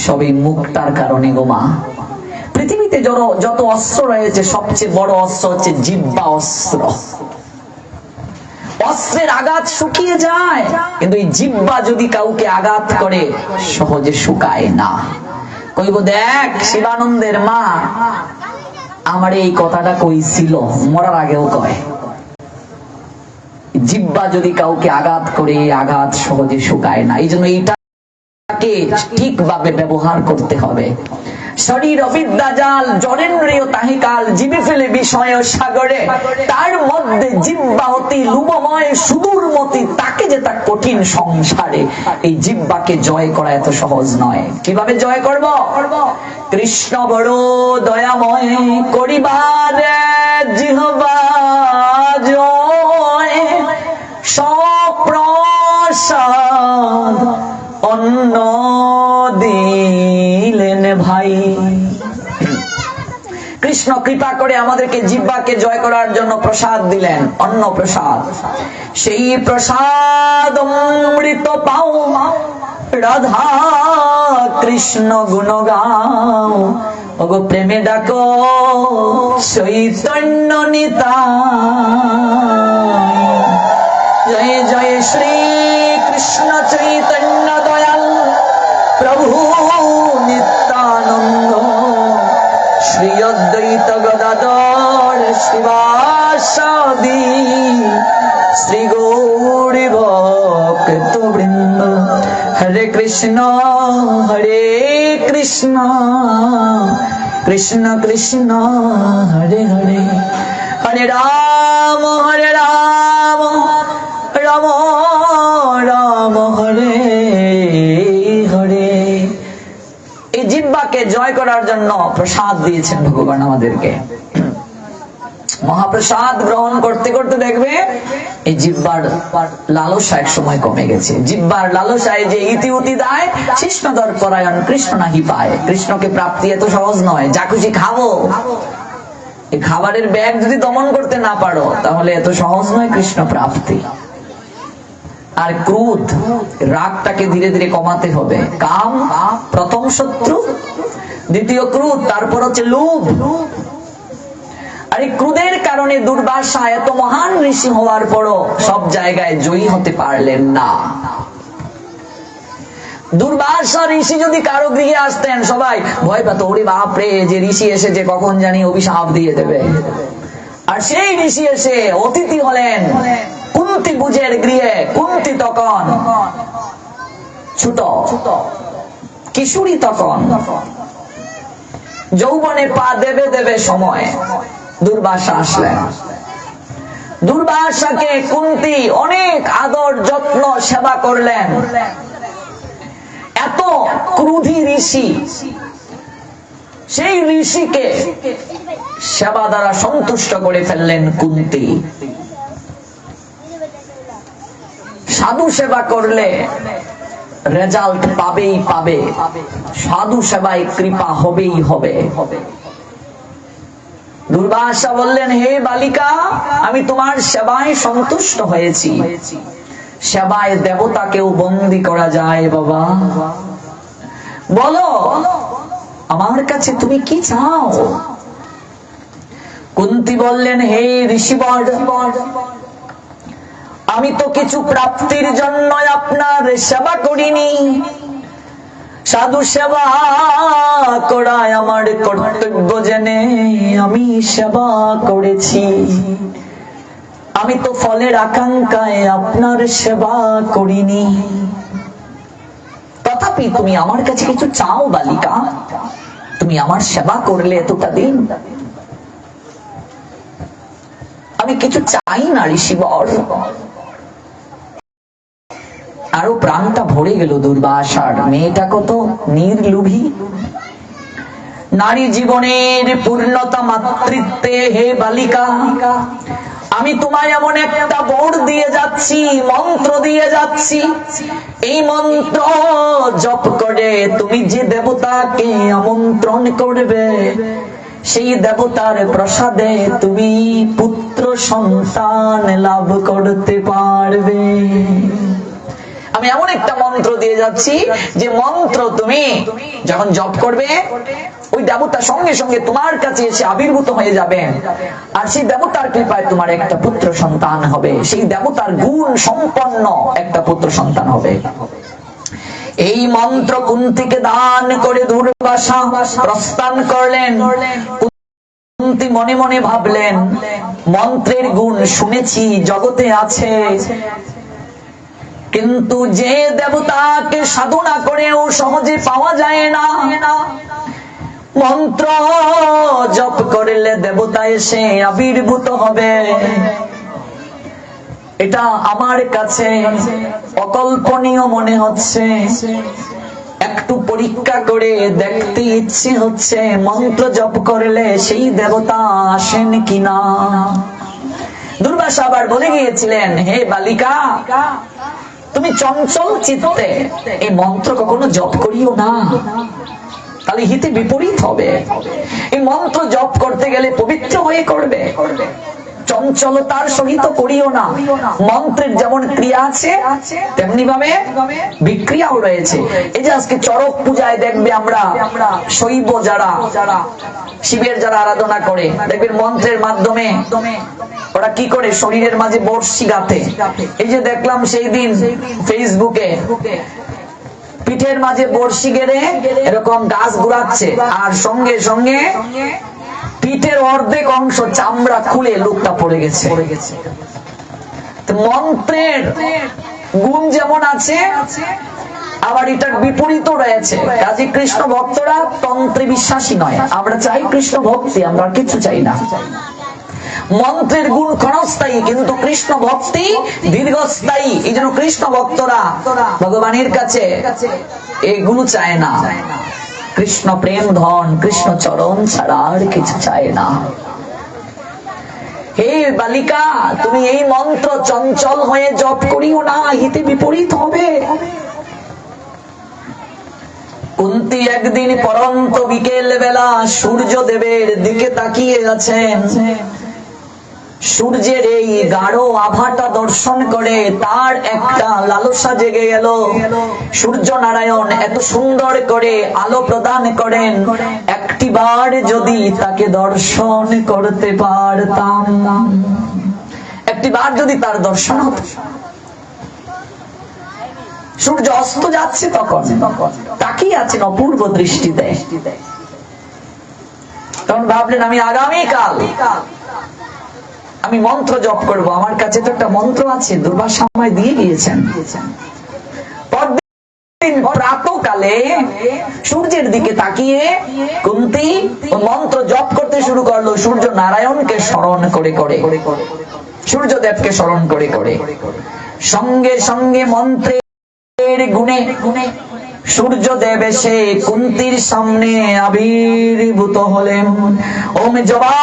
S1: সবই মুখটার কারণে গো মা। পৃথিবীতে যত অস্ত্র রয়েছে সবচেয়ে বড় অস্ত্র হচ্ছে জিহ্বা অস্ত্র। অস্ত্রের আঘাত শুকিয়ে যায়, কিন্তু এই জিহ্বা যদি কাউকে আঘাত করে সহজে শুকায় না। কইব দেখ শিবানন্দের মা আমার এই কথাটা কইছিল, মরার আগেও কয়। জিহ্বা যদি কাউকে আঘাত করে, আঘাত সহজে শুকায় না। এই জন্য এটাকে ঠিকভাবে ব্যবহার করতে হবে। শরীর অবিদ্যা জাল, জরেন্দ্রিয় তাহিকাল, জীবে ফেলে বিষয় সাগরে, তার মধ্যে জিহ্বা অতি লুবময় সুদূরমতি, তাকে যে তা কঠিন সংসারে। এই জিহ্বাকে জয় করা এত সহজ নয়। কিভাবে জয় করব? কৃষ্ণ বড় দয়াময়, করিবার জিহ্বা জয়, সপ্রসাদ অন্ন দিলেন ভাই। কৃষ্ণ কৃপা করে আমাদেরকে জিহ্বাকে জয় করার জন্য প্রসাদ দিলেন, অন্ন প্রসাদ। সেই প্রসাদ অমৃত পাও, রাধা কৃষ্ণ গুণ গাও, ওগো প্রেমে ডাকো চৈতন্য নিতাই। জয় জয় শ্রী কৃষ্ণ চৈতন্য দয়াল প্রভু নিত্যানন্দ, শ্রী অদ্বৈত গদাধর শিবাসাদি, শ্রী গৌরী ভক্ত বৃন্দ। হরে কৃষ্ণ কৃষ্ণ কৃষ্ণ হরে হরে, হরে রাম রাম রাম হরে হরে। এই জিহ্বাকে জয় করার জন্য প্রসাদ দিয়েছেন ভগবান আমাদেরকে। মহাপ্রসাদ গ্রহণ করতে করতে দেখবে এই জিহ্বার লালসা এক সময় কমে গেছে। জিহ্বার লালসায় যে ইতি উতি দেয়, কৃষ্ণদর পরায়ণ কৃষ্ণ নাহি পায়। কৃষ্ণকে প্রাপ্তি এত সহজ নয়। যা খুশি খাবো, এই খাবারের ব্যাগ যদি দমন করতে না পারো, তাহলে এত সহজ নয় কৃষ্ণ প্রাপ্তি। আর ক্রোধ, রাগটাকে ধীরে ধীরে কমাতে হবে। কাম প্রথম শত্রু, দ্বিতীয় ক্রোধ, তারপর হচ্ছে লোভ। আর এই ক্রোধের কারণে দুর্বাসা এত মহান ঋষি হওয়ার পরও সব জায়গায় জয়ী হতে পারলেন না। দুর্বাসা ঋষি যদি কারো গৃহে আসতেন, সবাই ভয় পেত, ওরে বাপরে, যে ঋষি এসেছে কখন জানি অভিশাপ দিয়ে দেবে। আর সেই ঋষি এসে অতিথি হলেন কুন্তী বুজের গৃহে। কুন্তী তখন ছোট কিশোরী, তখন যৌবনে পা দেবে দেবে সময় দুর্বাসা আসলেন। দুর্বাসাকে কুন্তী অনেক আদর যত্ন সেবা করলেন। এত ক্রোধী ঋষি, সেই ঋষিকে সেবা দ্বারা সন্তুষ্ট করে ফেললেন কুন্তী। সাধু সেবা করলে রেজাল্ট পাবেই পাবে, সাধু সেবায় কৃপা হবেই হবে। দুর্বাসা বললেন, হে বালিকা, আমি তোমার সেবায় সন্তুষ্ট হয়েছি। সেবায় দেবতাকেও বন্দী করা যায় বাবা, বলো আমার কাছে তুমি কি চাও? কুন্তী বললেন, হে ঋষিবর, আমি তো কিছু প্রাপ্তির জন্য আপনার সেবা করিনি। সাধু সেবা করায় আমার কর্তব্য জেনে আমি সেবা করেছি। আমি তো ফলের আকাঙ্ক্ষায় আপনার সেবা করিনি। তথাপি তুমি আমার কাছে কিছু চাও বালিকা? তুমি আমার সেবা করলে এতটা দিন, আমি কিছু চাই না ঋষিবর। আরো প্রাণটা ভরে গেল দুর্বাসার। মেয়েটা কত নির্লোভী। নারী জীবনের পূর্ণতা মাতৃত্বে, হে বালিকা, আমি তোমায় এমন একটা বর দিয়ে যাচ্ছি, মন্ত্র দিয়ে যাচ্ছি। এই মন্ত্র জপ করে তুমি যে দেবতাকে আমন্ত্রণ করবে, সেই দেবতার প্রসাদে তুমি পুত্র সন্তান লাভ করতে পারবে। আমি এমন একটা মন্ত্র দিয়ে যাচ্ছি, যে মন্ত্র তুমি যখন জপ করবে, ওই দেবতা সঙ্গে সঙ্গে তোমার কাছে এসে আবির্ভূত হয়ে যাবেন। আর সেই দেবতার কৃপায় তোমার একটা পুত্র সন্তান হবে। সেই দেবতার গুণ সম্পন্ন একটা পুত্র সন্তান হবে। এই মন্ত্র কুন্তীকে দান করে দুর্বাসা প্রস্থান করলেন। কুন্তী মনে মনে ভাবলেন, মন্ত্রের গুণ শুনেছি জগতে আছে, কিন্তু যে দেবতাকে সাধনা করেও সহজে পাওয়া যায় না, মন্ত্র জপ করলে দেবতা এসে আবির্ভূত হবে, এটা আমার কাছে অকল্পনীয় মনে হচ্ছে। একটু পরীক্ষা করে দেখতে ইচ্ছে হচ্ছে মন্ত্র জপ করলে সেই দেবতা আসেন কিনা। দুর্বাসা আবার বলে গিয়েছিলেন, হে বালিকা, তুমি চঞ্চল চিত্তে এই মন্ত্র কখনো জপ করিও না, তাহলে হিতে বিপরীত হবে। এই মন্ত্র জপ করতে গেলে পবিত্র হয়ে করবে, চঞ্চলতার সহিত করিও না। মন্ত্রের যেমন ক্রিয়া আছে তেমনি ভাবে বিক্রিয়াও রয়েছে। এই যে আজকে চড়ক পূজায় দেখবে আমরা শৈব যারা শিবের যারা আরাধনা করে, দেখবেন মন্ত্রের মাধ্যমে ওরা কি করে শরীরের মাঝে বর্ষি গাঁথে। এই যে দেখলাম সেই দিন ফেসবুকে পিঠের মাঝে বর্ষি গেড়ে এরকম গাছ ঘুরাচ্ছে, আর সঙ্গে সঙ্গে পিঠের অর্ধেক অংশ চামড়া খুলে লোকটা পড়ে গেছে। মন্ত্রের গুণ যেমন আছে, আবার এটার বিপরীত রয়েছে। কাজী কৃষ্ণ ভক্তরা তন্ত্রে বিশ্বাসী নয়, আমরা চাই কৃষ্ণ ভক্তি, আমরা কিছু চাই না। মন্ত্রের গুণ ক্ষণস্থায়ী, কিন্তু কৃষ্ণ ভক্তি দীর্ঘস্থায়ী। এই জন্য কৃষ্ণ ভক্তরা ভগবানের কাছে এগুলো চায় না। কৃষ্ণ প্রেম ধন, কৃষ্ণ চরণ ছাড়া আর কিছু চায় না। হে বালিকা, তুমি এই মন্ত্র চঞ্চল হয়ে জপ করিও না, হিতে বিপরীত হবে। কুন্তী একদিন পরন্ত বিকেল বেলা সূর্য দেবের দিকে তাকিয়ে আছেন। সূর্যের এই গাঢ় আভাটা দর্শন করে তার একটা লালসা জেগে গেল। সূর্য নারায়ণ এত সুন্দর করে আলো প্রদান করেন, একটিবার যদি তাকে দর্শন করতে পারতাম, একটিবার যদি তার দর্শন হতো। সূর্য অস্ত যাচ্ছে, তখন তাকিয়ে আছেন অপূর্ব দৃষ্টিতে। তখন ভাবলেন, আমি আগামীকাল আমি মন্ত্র জপ করব, আমার কাছে তো একটা মন্ত্র আছে, দুর্বাসা আমায় দিয়ে গিয়েছেন। পরদিন প্রাতঃকালে সূর্যের দিকে তাকিয়ে কুন্তী মন্ত্র জপ করতে শুরু করলো, সূর্য নারায়ণকে স্মরণ করে করে, সূর্যদেবকে স্মরণ করে করে। সঙ্গে সঙ্গে মন্ত্রের গুণে গুণে সূর্যদেব এসে কুন্তীর সামনে আবির্ভূত হলেন। ওম জবা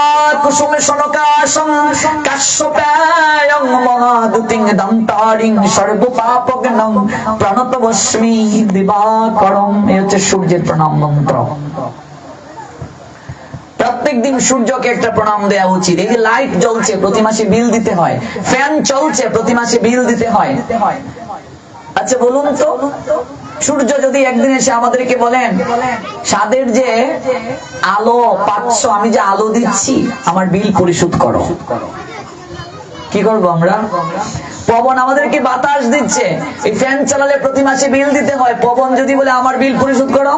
S1: কুসুমে সনকাশং কাশ্যপ্যায়ং মহাদুতিং দন্তারিং সর্বপাপগ্নং প্রণতবস্মি দিবাকরং। এই হচ্ছে সূর্যের প্রণাম মন্ত্র। প্রত্যেক দিন সূর্যকে একটা প্রণাম দেওয়া উচিত। এই যে লাইট জ্বলছে, প্রতি মাসে বিল দিতে হয়। ফ্যান চলছে, প্রতি মাসে বিল দিতে হয়। আচ্ছা বলুন তো, সূর্য যদি একদিন এসে আমাদেরকে বলেন, সাদের যে আলো পাচ্ছ, আমি যে আলো দিচ্ছি, আমার বিল পরিশোধ করো, কি করবো আমরা? পবন আমাদেরকে বাতাস দিচ্ছে, এই ফ্যান চালালে প্রতি মাসে বিল দিতে হয়। পবন যদি বলে আমার বিল পরিশোধ করো,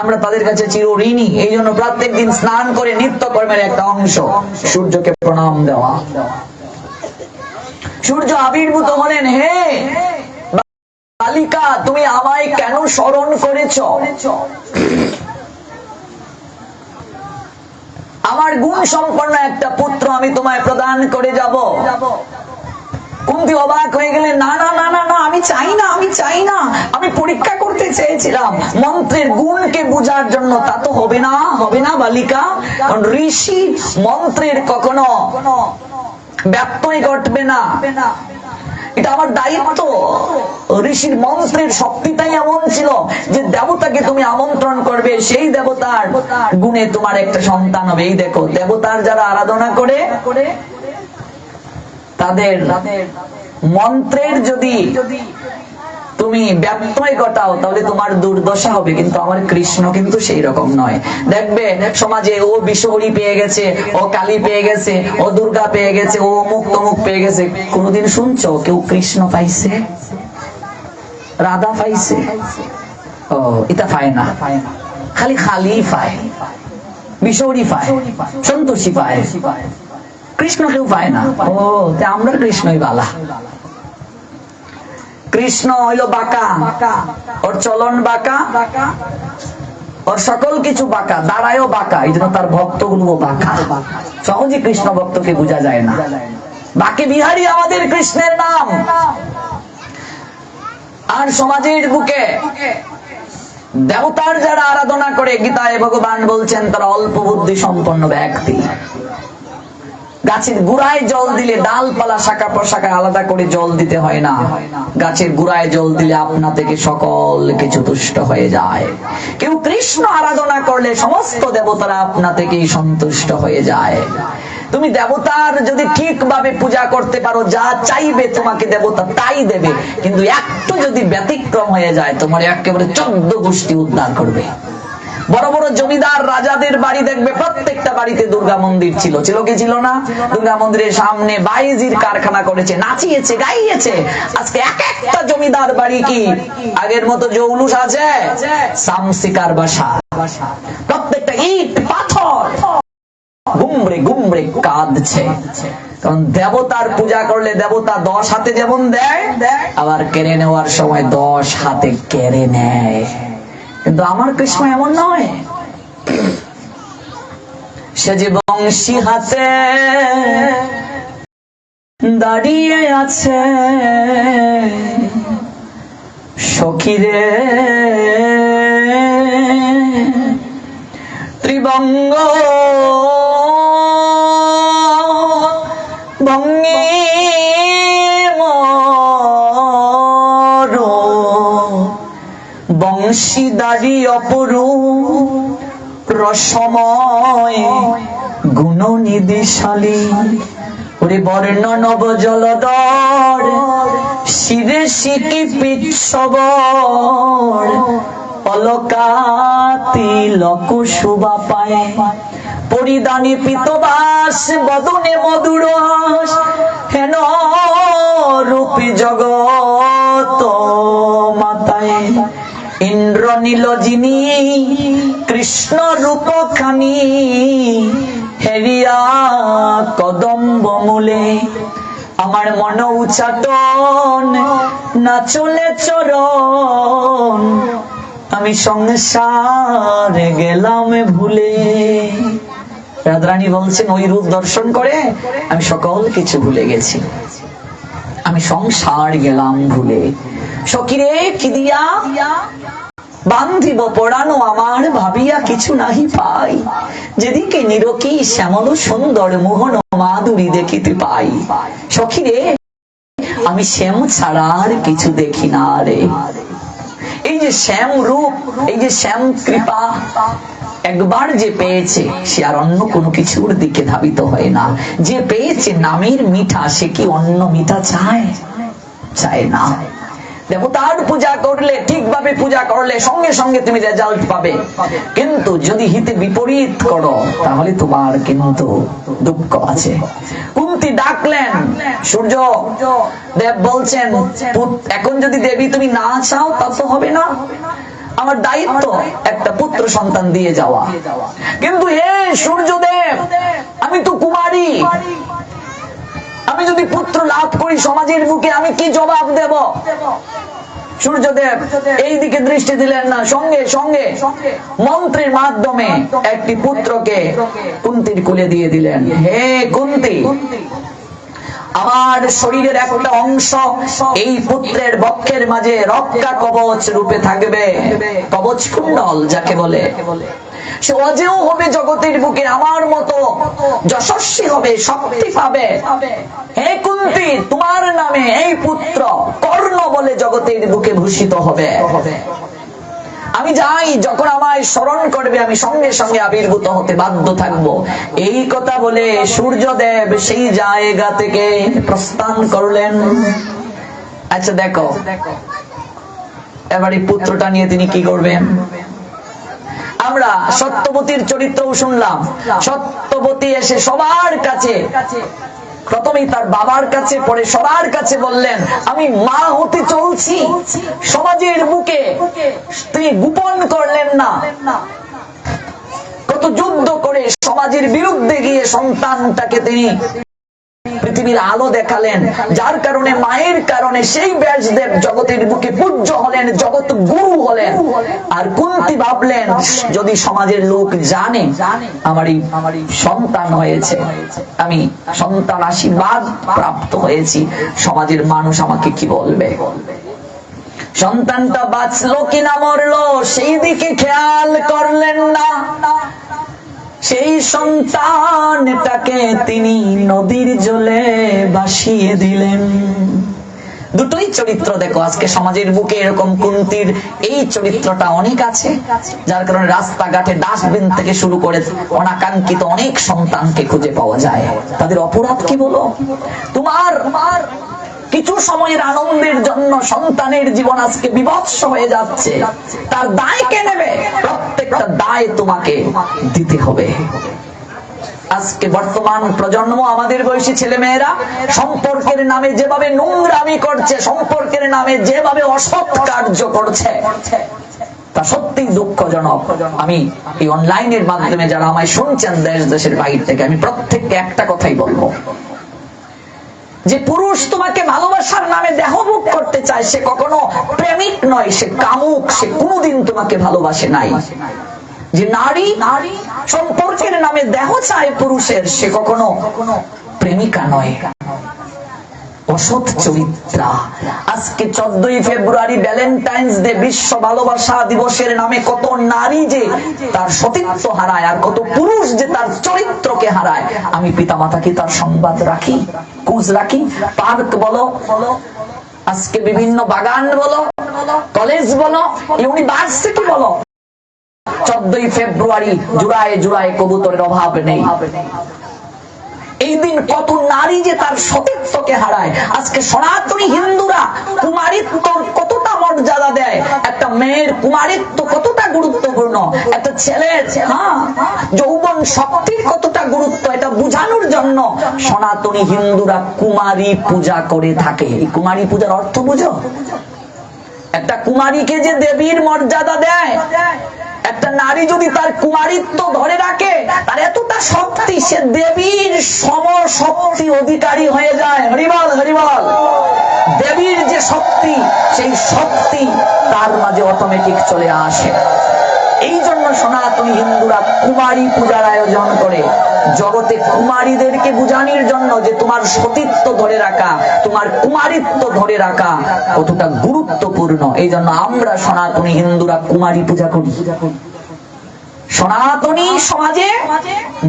S1: আমরা তাদের কাছে চিরঋণী। এই জন্য প্রত্যেক দিন স্নান করে নিত্য কর্মের একটা অংশ সূর্যকে প্রণাম দেওয়া। সূর্য আবির্ভূত হলেন, হে বালিকা, তুমি আমায় কেন স্মরণ করেছ? আমার গুণ সম্পন্ন একটা পুত্র আমি তোমায় প্রদান করে যাব। কুন্তী অবাক হয়ে গেলেন, না না না না না, আমি চাই না, আমি চাই না, আমি পরীক্ষা করতে চেয়েছিলাম মন্ত্রের গুণকে বোঝার জন্য। তা তো হবে না, হবে না বালিকা, কারণ ঋষি মন্ত্রের কখনো ব্যত্যয় ঘটবে না, এটা আমার দায়িত্ব। ঋষির মন্ত্রের শক্তিটাই এমন ছিল যে দেবতাকে তুমি আমন্ত্রণ করবে, সেই দেবতার গুণে তোমার একটা সন্তান হবে। এই দেখো, দেবতার যারা আরাধনা করে তাদের মন্ত্রের যদি তুমি ব্যত্যয় ঘটাও, তাহলে তোমার দুর্দশা হবে। কিন্তু আমার কৃষ্ণ কিন্তু সেই রকম নয়। দেখবে সমাজে ও বিশ্বহরি পেয়ে গেছে, ও কালী পেয়ে গেছে, ও দুর্গা পেয়ে গেছে, ও অমুক তমুক পেয়ে গেছে। কোনদিন শুনছো কেউ কৃষ্ণ পাইছে, রাধা পাইছে? ও এটা পায় না, খালি খালি পায়। বিষৌরি পায়, সন্তোষী পায়, কৃষ্ণ কেউ পায় না। ও তে আমরা কৃষ্ণই বালা। কৃষ্ণ হইল বাঁকা, ওর চলন বাঁকা, ওর সকল কিছু বাঁকা, দাঁড়ায়ও বাঁকা, এই জন্য তার ভক্তগুলো বাঁকা। সহজে কৃষ্ণ ভক্তকে বোঝা যায় না। বাঁকে বিহারী আমাদের কৃষ্ণের নাম। আর সমাজের বুকে দেবতার যারা আরাধনা করে, গীতায় ভগবান বলছেন তারা অল্প বুদ্ধি সম্পন্ন ব্যক্তি। গাছের গুড়ায় জল দিলে ডালপালা শাখা প্রশাখায় আলাদা করে জল দিতে হয় না, গাছের গুড়ায় জল দিলে আপনা থেকে সকল কিছু তুষ্ট হয়ে যায়। কেউ কৃষ্ণ আরাধনা করলে সমস্ত দেবতারা আপনা থেকেই সন্তুষ্ট হয়ে যায়। তুমি দেবতার যদি ঠিকভাবে পূজা করতে পারো, যা চাইবে তোমাকে দেবতা তাই দেবে, কিন্তু একটু যদি ব্যতিক্রম হয়ে যায় তোমার একেবারে 14 গোষ্ঠী উদ্ধার করবে। বড় বড় জমিদার রাজাদের বাড়ি দেখবে প্রত্যেকটা বাড়িতে দুর্গা মন্দির ছিল, ছিল কি ছিল না? দুর্গা মন্দিরের সামনে বাইজির কারখানা করেছে, নাচিয়েছে, গাইয়েছে। আজকে এক একটা জমিদার বাড়ি কি আগের মতো জৌলুস আছে? সামসিকার বাসা, প্রত্যেকটা ইট পাথর গুমড়ে গুমড়ে কাঁদছে। কারণ দেবতার পূজা করলে দেবতা 10 হাতে যেমন দেয়, আবার কেড়ে নেওয়ার সময় 10 হাতে কেড়ে নেয়। কিন্তু আমার কৃষ্ণ এমন নয়। সে যে বংশী হাতে দাঁড়িয়ে আছে, সখীরে ত্রিবঙ্গ বঙ্গে বংশীদারি অপরূপ রসময় গুণনিধিশালী, ওরে বর্ণ নব জলদর শিরে শিকি পিচ্ছবর, অলকাতি লক শোভা পায়, পরিধানী পিতবাস বদনে মধুরস, হেন রূপী জগত মাতায়। ইন্দ্রনীল যিনি কৃষ্ণ রূপ খানি, হেরিয়া কদম্ব মূলে, আমার মন উচাটন না চলে চরণ, আমি সংসারে গেলাম ভুলে। রাধারানী বলছেন ওই রূপ দর্শন করে আমি সকল কিছু ভুলে গেছি, আমি সংসার গেলাম ভুলে। সখীরে কি দিয়া বান্ধিব পড়ানো আমার, ভাবিয়া কিছু নাহি পাই, যেদিকে নিরকি শ্যামল সুন্দর মোহন মাধুরী দেখিতে পাই। সখীরে আমি শ্যাম ছাড়া আর কিছু দেখি না রে। এই যে শ্যাম রূপ, এই যে শ্যাম কৃপা একবার যে পেয়েছে সে আর অন্য কোনো কিছুর দিকে ধাবিত হয় না। যে পেয়েছে নামের মিঠা, সে কি অন্য মিঠা চায়? চায় না। দেবতার পূজা করলে, ঠিকভাবে পূজা করলে সঙ্গে সঙ্গে তুমি রেজাল্ট পাবে, কিন্তু যদি হিতে বিপরীত করো তাহলে তোমার কিন্তু দুঃখ আছে। কুন্তী ডাকলেন, সূর্য দেব বলছেন এখন যদি দেবী তুমি না চাও তা তো হবে না, আমার দায়িত্ব একটা পুত্র সন্তান দিয়ে যাওয়া। কিন্তু হে সূর্যদেব, আমি তো কুমারী, আমি যদি পুত্র লাভ করি সমাজের বুকে আমি কি জবাব দেব? সূর্যদেব এই দিকে দৃষ্টি দিলেন না, সঙ্গে সঙ্গে মন্ত্রের মাধ্যমে একটি পুত্রকে কুন্তীর কোলে দিয়ে দিলেন। হে কুন্তী, আমার শরীরের একটা অংশ এই পুত্রের বক্ষের মাঝে রক্ষা কবচ রূপে থাকবে, কবচ কুণ্ডল যাকে বলে। সে অজেয় হবে জগতের বুকে, আমার মতো যশস্বী হবে, শক্তি পাবে। হে কুন্তী, তোমার নামে এই পুত্র কর্ণ বলে জগতের বুকে ভূষিত হবে। আমি যাই, যখন আমায় স্মরণ করবে আমি সঙ্গে সঙ্গে আবির্ভূত হতে বাধ্য থাকবো। এই কথা বলে সূর্যদেব সেই জায়গা থেকে প্রস্থান করলেন। আচ্ছা দেখো এবার এই পুত্রটা নিয়ে তিনি কি করবেন? আমরা সত্যবতীর চরিত্রও শুনলাম। সত্যবতী এসে সবার কাছে, প্রথমেই তার বাবার কাছে, পরে সবার কাছে বললেন আমি মা হতে চলছি। সমাজের বুকে তিনি গোপন করলেন না। কত রীতিমতো যুদ্ধ করে সমাজের বিরুদ্ধে গিয়ে সন্তানটাকে তিনি পৃথিবীর আলো দেখালেন, যার কারণে মায়ের কারণে সেই ব্যাসদেব জগতের বুকে পূজ্য হলেন, জগৎ গুরু হলেন। আর কুন্তী ভাবলেন যদি সমাজের লোক জানে আমার সন্তান হয়েছে, আমি সন্তান আশীর্বাদ প্রাপ্ত হয়েছি, সমাজের মানুষ আমাকে কি বলবে। সন্তানটা বাঁচলো কিনা মরলো সেই দিকে খেয়াল করলেন না। সেই সন্তানটাকে তিনি নদীর জলে ভাসিয়ে দিলেন। দুটোই চরিত্র দেখো, আজকে সমাজের বুকে এরকম কুন্তীর এই চরিত্রটা অনেক আছে, যার কারণে রাস্তাঘাটে ডাস্টবিন থেকে শুরু করে অনাকাঙ্ক্ষিত অনেক সন্তানকে খুঁজে পাওয়া যায়। তাদের অপরাধ কি বলো? তোমার কিছু সময়ের আনন্দের জন্য সন্তানের জীবন আজকে বিভৎস হয়ে যাচ্ছে, তার দায় কে নেবে? প্রত্যেকটা দায় তোমাকে দিতে হবে। আজকে বর্তমান প্রজন্ম, আমাদের বয়সী ছেলে মেয়েরা সম্পর্কের নামে যেভাবে নোংরামি করছে, সম্পর্কের নামে যেভাবে অসৎ কার্য করছে, তা সত্যি দুঃখজনক। আমি এই অনলাইনের মাধ্যমে যারা আমায় শুনছেন দেশ দেশের বাইরে থেকে, আমি প্রত্যেককে একটা কথাই বলবো, যে পুরুষ তোমাকে ভালোবাসার নামে দেহভোগ করতে চায়, সে কখনো প্রেমিক নয়, সে কামুক, সে কোনোদিন তোমাকে ভালোবাসে নাই। যে নারী সম্পর্কের নামে দেহ চায় পুরুষের, সে কখনো প্রেমিকা নয়, অসৎ চরিত্রা। আজকে 14ই ফেব্রুয়ারি ভ্যালেন্টাইন্স ডে, বিশ্ব ভালোবাসা দিবসের নামে কত নারী যে তার সতীত্ব হারায়, আর কত পুরুষ যে তার চরিত্রকে হারায়। আমি পিতামাতা কি তার সংবাদ রাখি, খোঁজ রাখি? পার্ক বলো, আজকে বিভিন্ন বাগান বলো, কলেজ বলো, ইউনিভার্সিটি বলো, 14ই ফেব্রুয়ারি জুড়ায় জুড়ায় কবুতরের অভাব নেই। এই দিন কত নারী যে তার সতীত্বকে হারায়। আজকে সনাতনী হিন্দুরা কুমারিত্ব কতটা মর্যাদা দেয়, একটা মেয়ের কুমারিত্ব কতটা গুরুত্বপূর্ণ, একটা ছেলের যৌবন শক্তির কতটা গুরুত্ব, এটা বুঝানোর জন্য সনাতনী হিন্দুরা কুমারী পূজা করে থাকে। এই কুমারী পূজার অর্থ বুঝো? একটা কুমারীকে যে দেবীর মর্যাদা দেয়, একটা নারী যদি তার কুমারিত্ব ধরে রাখে, তার এতটা শক্তি, সে দেবীর সমশক্তি অধিকারী হয়ে যায়। হরিবল হরিবল। দেবীর যে শক্তি, সেই শক্তি তার মাঝে অটোমেটিক চলে আসে। এই জন্য সনাতনী হিন্দুরা কুমারী পূজার আয়োজন করে, জগতে কুমারীদেরকে বুঝানোর জন্য যে তোমার সতীত্ব ধরে রাখা, তোমার কুমারিত্ব ধরে রাখা কতটা গুরুত্বপূর্ণ। এই জন্য আমরা সনাতনী হিন্দুরা কুমারী পূজা করি। সনাতনী সমাজে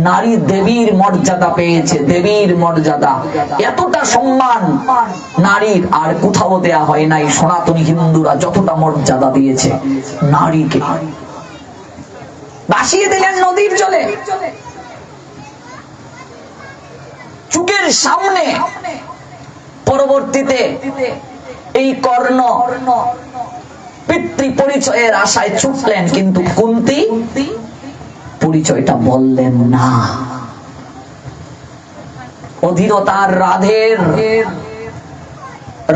S1: নারী দেবীর মর্যাদা পেয়েছে, দেবীর মর্যাদা, এতটা সম্মান নারীর আর কোথাও দেয়া হয় নাই। সনাতনী হিন্দুরা যতটা মর্যাদা দিয়েছে নারীকে, ভাসিয়ে দিলেন নদীর জলে। চোখের সামনে পরবর্তীতে এই কর্ণ পিতৃ পরিচয়ের আশায় ছুটলেন, কিন্তু কুন্তী পরিচয়টা বললেন না। অধীরতার রাধের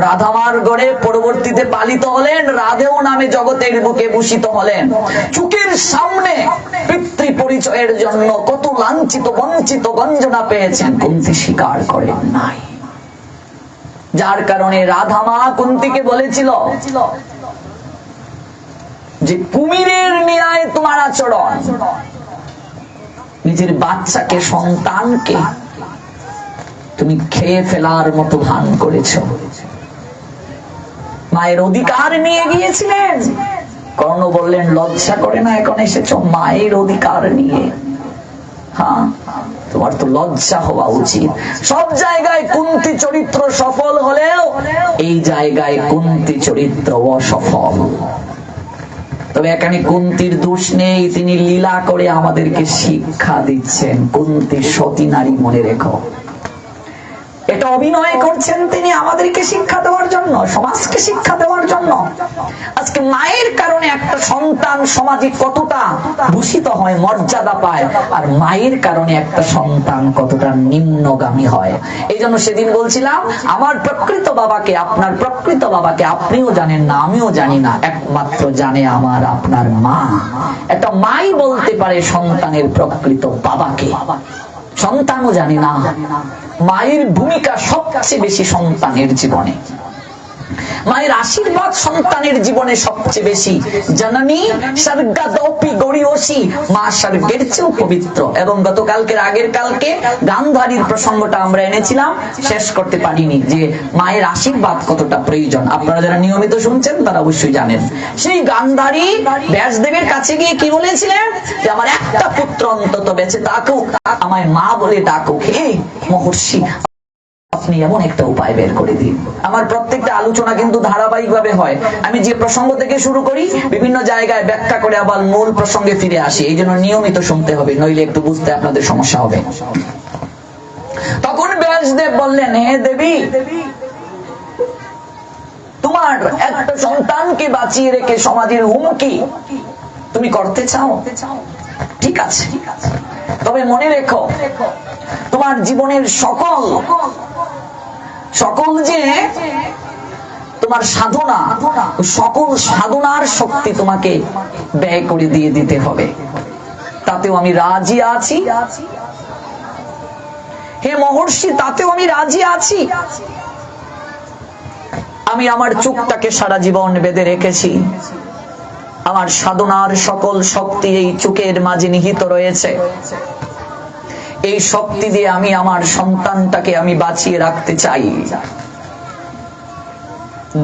S1: রাধামার গড়ে পরবর্তীতে পালিত হলেন, রাধেও নামে জগতের বুকে ভূষিত হলেন। চোখের সামনে পিতৃ পরিচয়ের জন্য কত লাঞ্ছিত বঞ্চিত গঞ্জনা পেয়েছেন, কুন্তী স্বীকার করেন নাই। যার কারণে রাধামা কুন্তীকে বলেছিল যে কুমিরের ন্যায় তোমার আচরণ, নিজের বাচ্চাকে, সন্তানকে তুমি খেয়ে ফেলার মতো ভান করেছো। মায়ের অধিকার নিয়ে গিয়েছিলেন, কর্ণ বললেন লজ্জা করে না এখন এসেছো মায়ের অধিকার নিয়ে? তোমার তো লজ্জা হওয়া উচিত। সব জায়গায় কুন্তী চরিত্র সফল হলেও এই জায়গায় কুন্তী চরিত্র অসফল। তবে এখানে কুন্তীর দোষ নেই, তিনি লীলা করে আমাদেরকে শিক্ষা দিচ্ছেন। কুন্তী সতী নারী, মনে রেখো। এটা অভিনয় করছেন তিনি আমাদেরকে শিক্ষা দেওয়ার জন্য, সমাজকে শিক্ষা দেওয়ার জন্য। আজকে মায়ের কারণে একটা সন্তান সমাজে কতটা ভূষিত হয়, মর্যাদা পায়, আর মায়ের কারণে একটা সন্তান কতটা নিম্নগামী হয়। এই জন্য সেদিন বলছিলাম, আমার প্রকৃত বাবাকে, আপনার প্রকৃত বাবাকে আপনিও জানেন না, আমিও জানি না, একমাত্র জানে আমার আপনার মা। একটা মাই বলতে পারে সন্তানের প্রকৃত বাবাকে, সন্তানও জানে না। মায়ের ভূমিকা সবচেয়ে বেশি সন্তানের জীবনে, মায়ের আশীর্বাদ সন্তানের জীবনে সবচেয়ে বেশি। জননী স্বর্গাদপি গরিয়সী, মা স্বর্গের চেয়েও পবিত্র। এবং গতকালকের আগের কালকে গান্ধারীর প্রসঙ্গটা আমরা এনেছিলাম, শেষ করতে পারিনি, যে মায়ের আশীর্বাদ কতটা প্রয়োজন। আপনারা যারা নিয়মিত শুনছেন তারা অবশ্যই জানেন। সেই গান্ধারী ব্যাসদেবের কাছে গিয়ে কি বলেছিলেন, যে আমার একটা পুত্র অন্তত বেঁচে থাকুক, আমায় মা বলে ডাকুক। হে মহর্ষি, আপনি এমন একটা উপায় বের করে দিন। আমার প্রত্যেকটা আলোচনা কিন্তু ধারাবাহিক ভাবে হয়। আমি যে প্রসঙ্গ থেকে শুরু করি, বিভিন্ন জায়গায় ব্যাখ্যা করে আবার মূল প্রসঙ্গে ফিরে আসি। এই জন্য নিয়মিত শুনতে হবে, নইলে একটু বুঝতে আপনাদের সমস্যা হবে। তখন ব্যাসদেব বললেন, হে দেবী, তোমার একটা সন্তানকে বাঁচিয়ে রেখে সমাজের হুমকি তুমি করতে চাও, ঠিক আছে, তবে মনে রেখো, তোমার জীবনের সকল যে তোমার সাধনা, সকল সাধনার শক্তি তোমাকে ব্যয় করে দিয়ে দিতে হবে, তাতেও আমি রাজি আছি। হে মহর্ষি, তাতেও আমি রাজি আছি। আমি আমার চোখটাকে সারা জীবন বেঁধে রেখেছি, আমার সাধনার সকল শক্তি এই চোখের মাঝে নিহিত রয়েছে। এই শক্তি দিয়ে আমি আমার সন্তানটাকে আমি বাঁচিয়ে রাখতে চাই।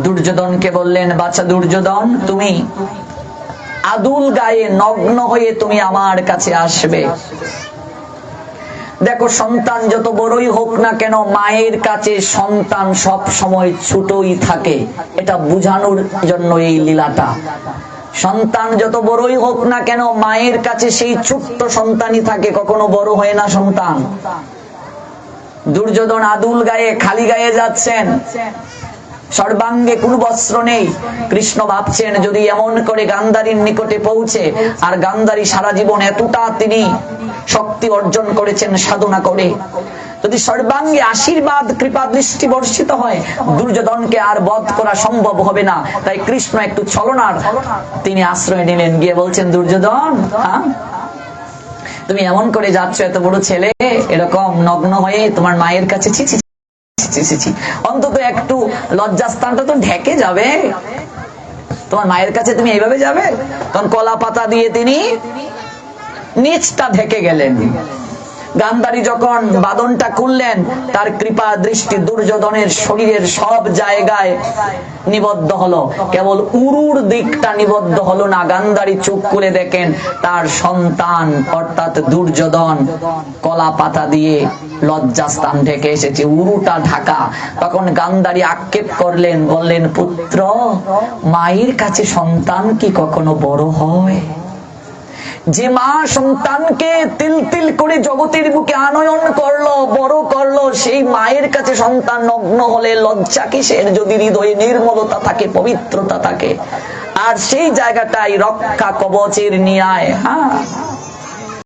S1: দুর্যোধনকে বললেন, বাছা দুর্যোধন, তুমি আদুল গায়ে নগ্ন হয়ে তুমি আমার কাছে আসবে। দেখো, সন্তান যত বড়ই হোক না কেন, মায়ের কাছে সন্তান সব সময় ছোটই থাকে। এটা বোঝানোর জন্য এই লীলাটা। সন্তান যত বড়ই হোক না কেন, মায়ের কাছে সেই ছোট্ট সন্তানই থাকে, কখনো বড় হয় না সন্তান। দুর্যোধন আদুল গায়ে, খালি গায়ে যাচ্ছেন, সর্বাঙ্গে কোনো বস্ত্র নেই। কৃষ্ণ ভাবছেন, যদি এমন করে গান্ধারীর নিকটে পৌঁছে, আর গান্ধারী সারা জীবন এতটা তিনি শক্তি অর্জন করেছেন সাধনা করে, যদি সর্বাঙ্গে আশীর্বাদ কৃপা দৃষ্টি বর্ষিত হয়, দুর্যোধনকে আর বধ করা সম্ভব হবে না। তাই কৃষ্ণ একটু ছলনার তিনি আশ্রয় নিলেন, গিয়ে বলছেন, দুর্যোধন, হ্যাঁ, তুমি এমন করে যাচ্ছ, এত বড় ছেলে এরকম নগ্ন হয়ে তোমার মায়ের কাছে, অন্তত একটু লজ্জাস্থানটা তো ঢেকে যাবে, তোমার মায়ের কাছে তুমি এইভাবে যাবে? তখন কলা পাতা দিয়ে তিনি নিচটা ঢেকে গেলেন। গান্ধারী যখন বাঁধনটা খুললেন, তার কৃপা দৃষ্টি দুর্যোধনের শরীরের সব জায়গায় নিবদ্ধ হলো, কেবল উরুর দিকটা নিবদ্ধ হলো না। গান্ধারী চোখ খুলে দেখেন তার সন্তান অর্থাৎ দুর্যোধন কলা পাতা দিয়ে লজ্জাস্থান ঢেকে এসেছে, উরুটা ঢাকা। তখন গান্ধারী আক্ষেপ করলেন, বললেন, পুত্র, মায়ের কাছে সন্তান কি কখনো বড় হয়? যে মা সন্তানকে তিল তিল করে জগতের বুকে আনয়ন করলো, বড় করলো, সেই মায়ের কাছে সন্তান নগ্ন হলে লজ্জা কিসের? যদি হৃদয়ে নির্মলতা থাকে, পবিত্রতা থাকে, আর সেই জায়গাটাই রক্ষা কবচের ন্যায়, হ্যাঁ,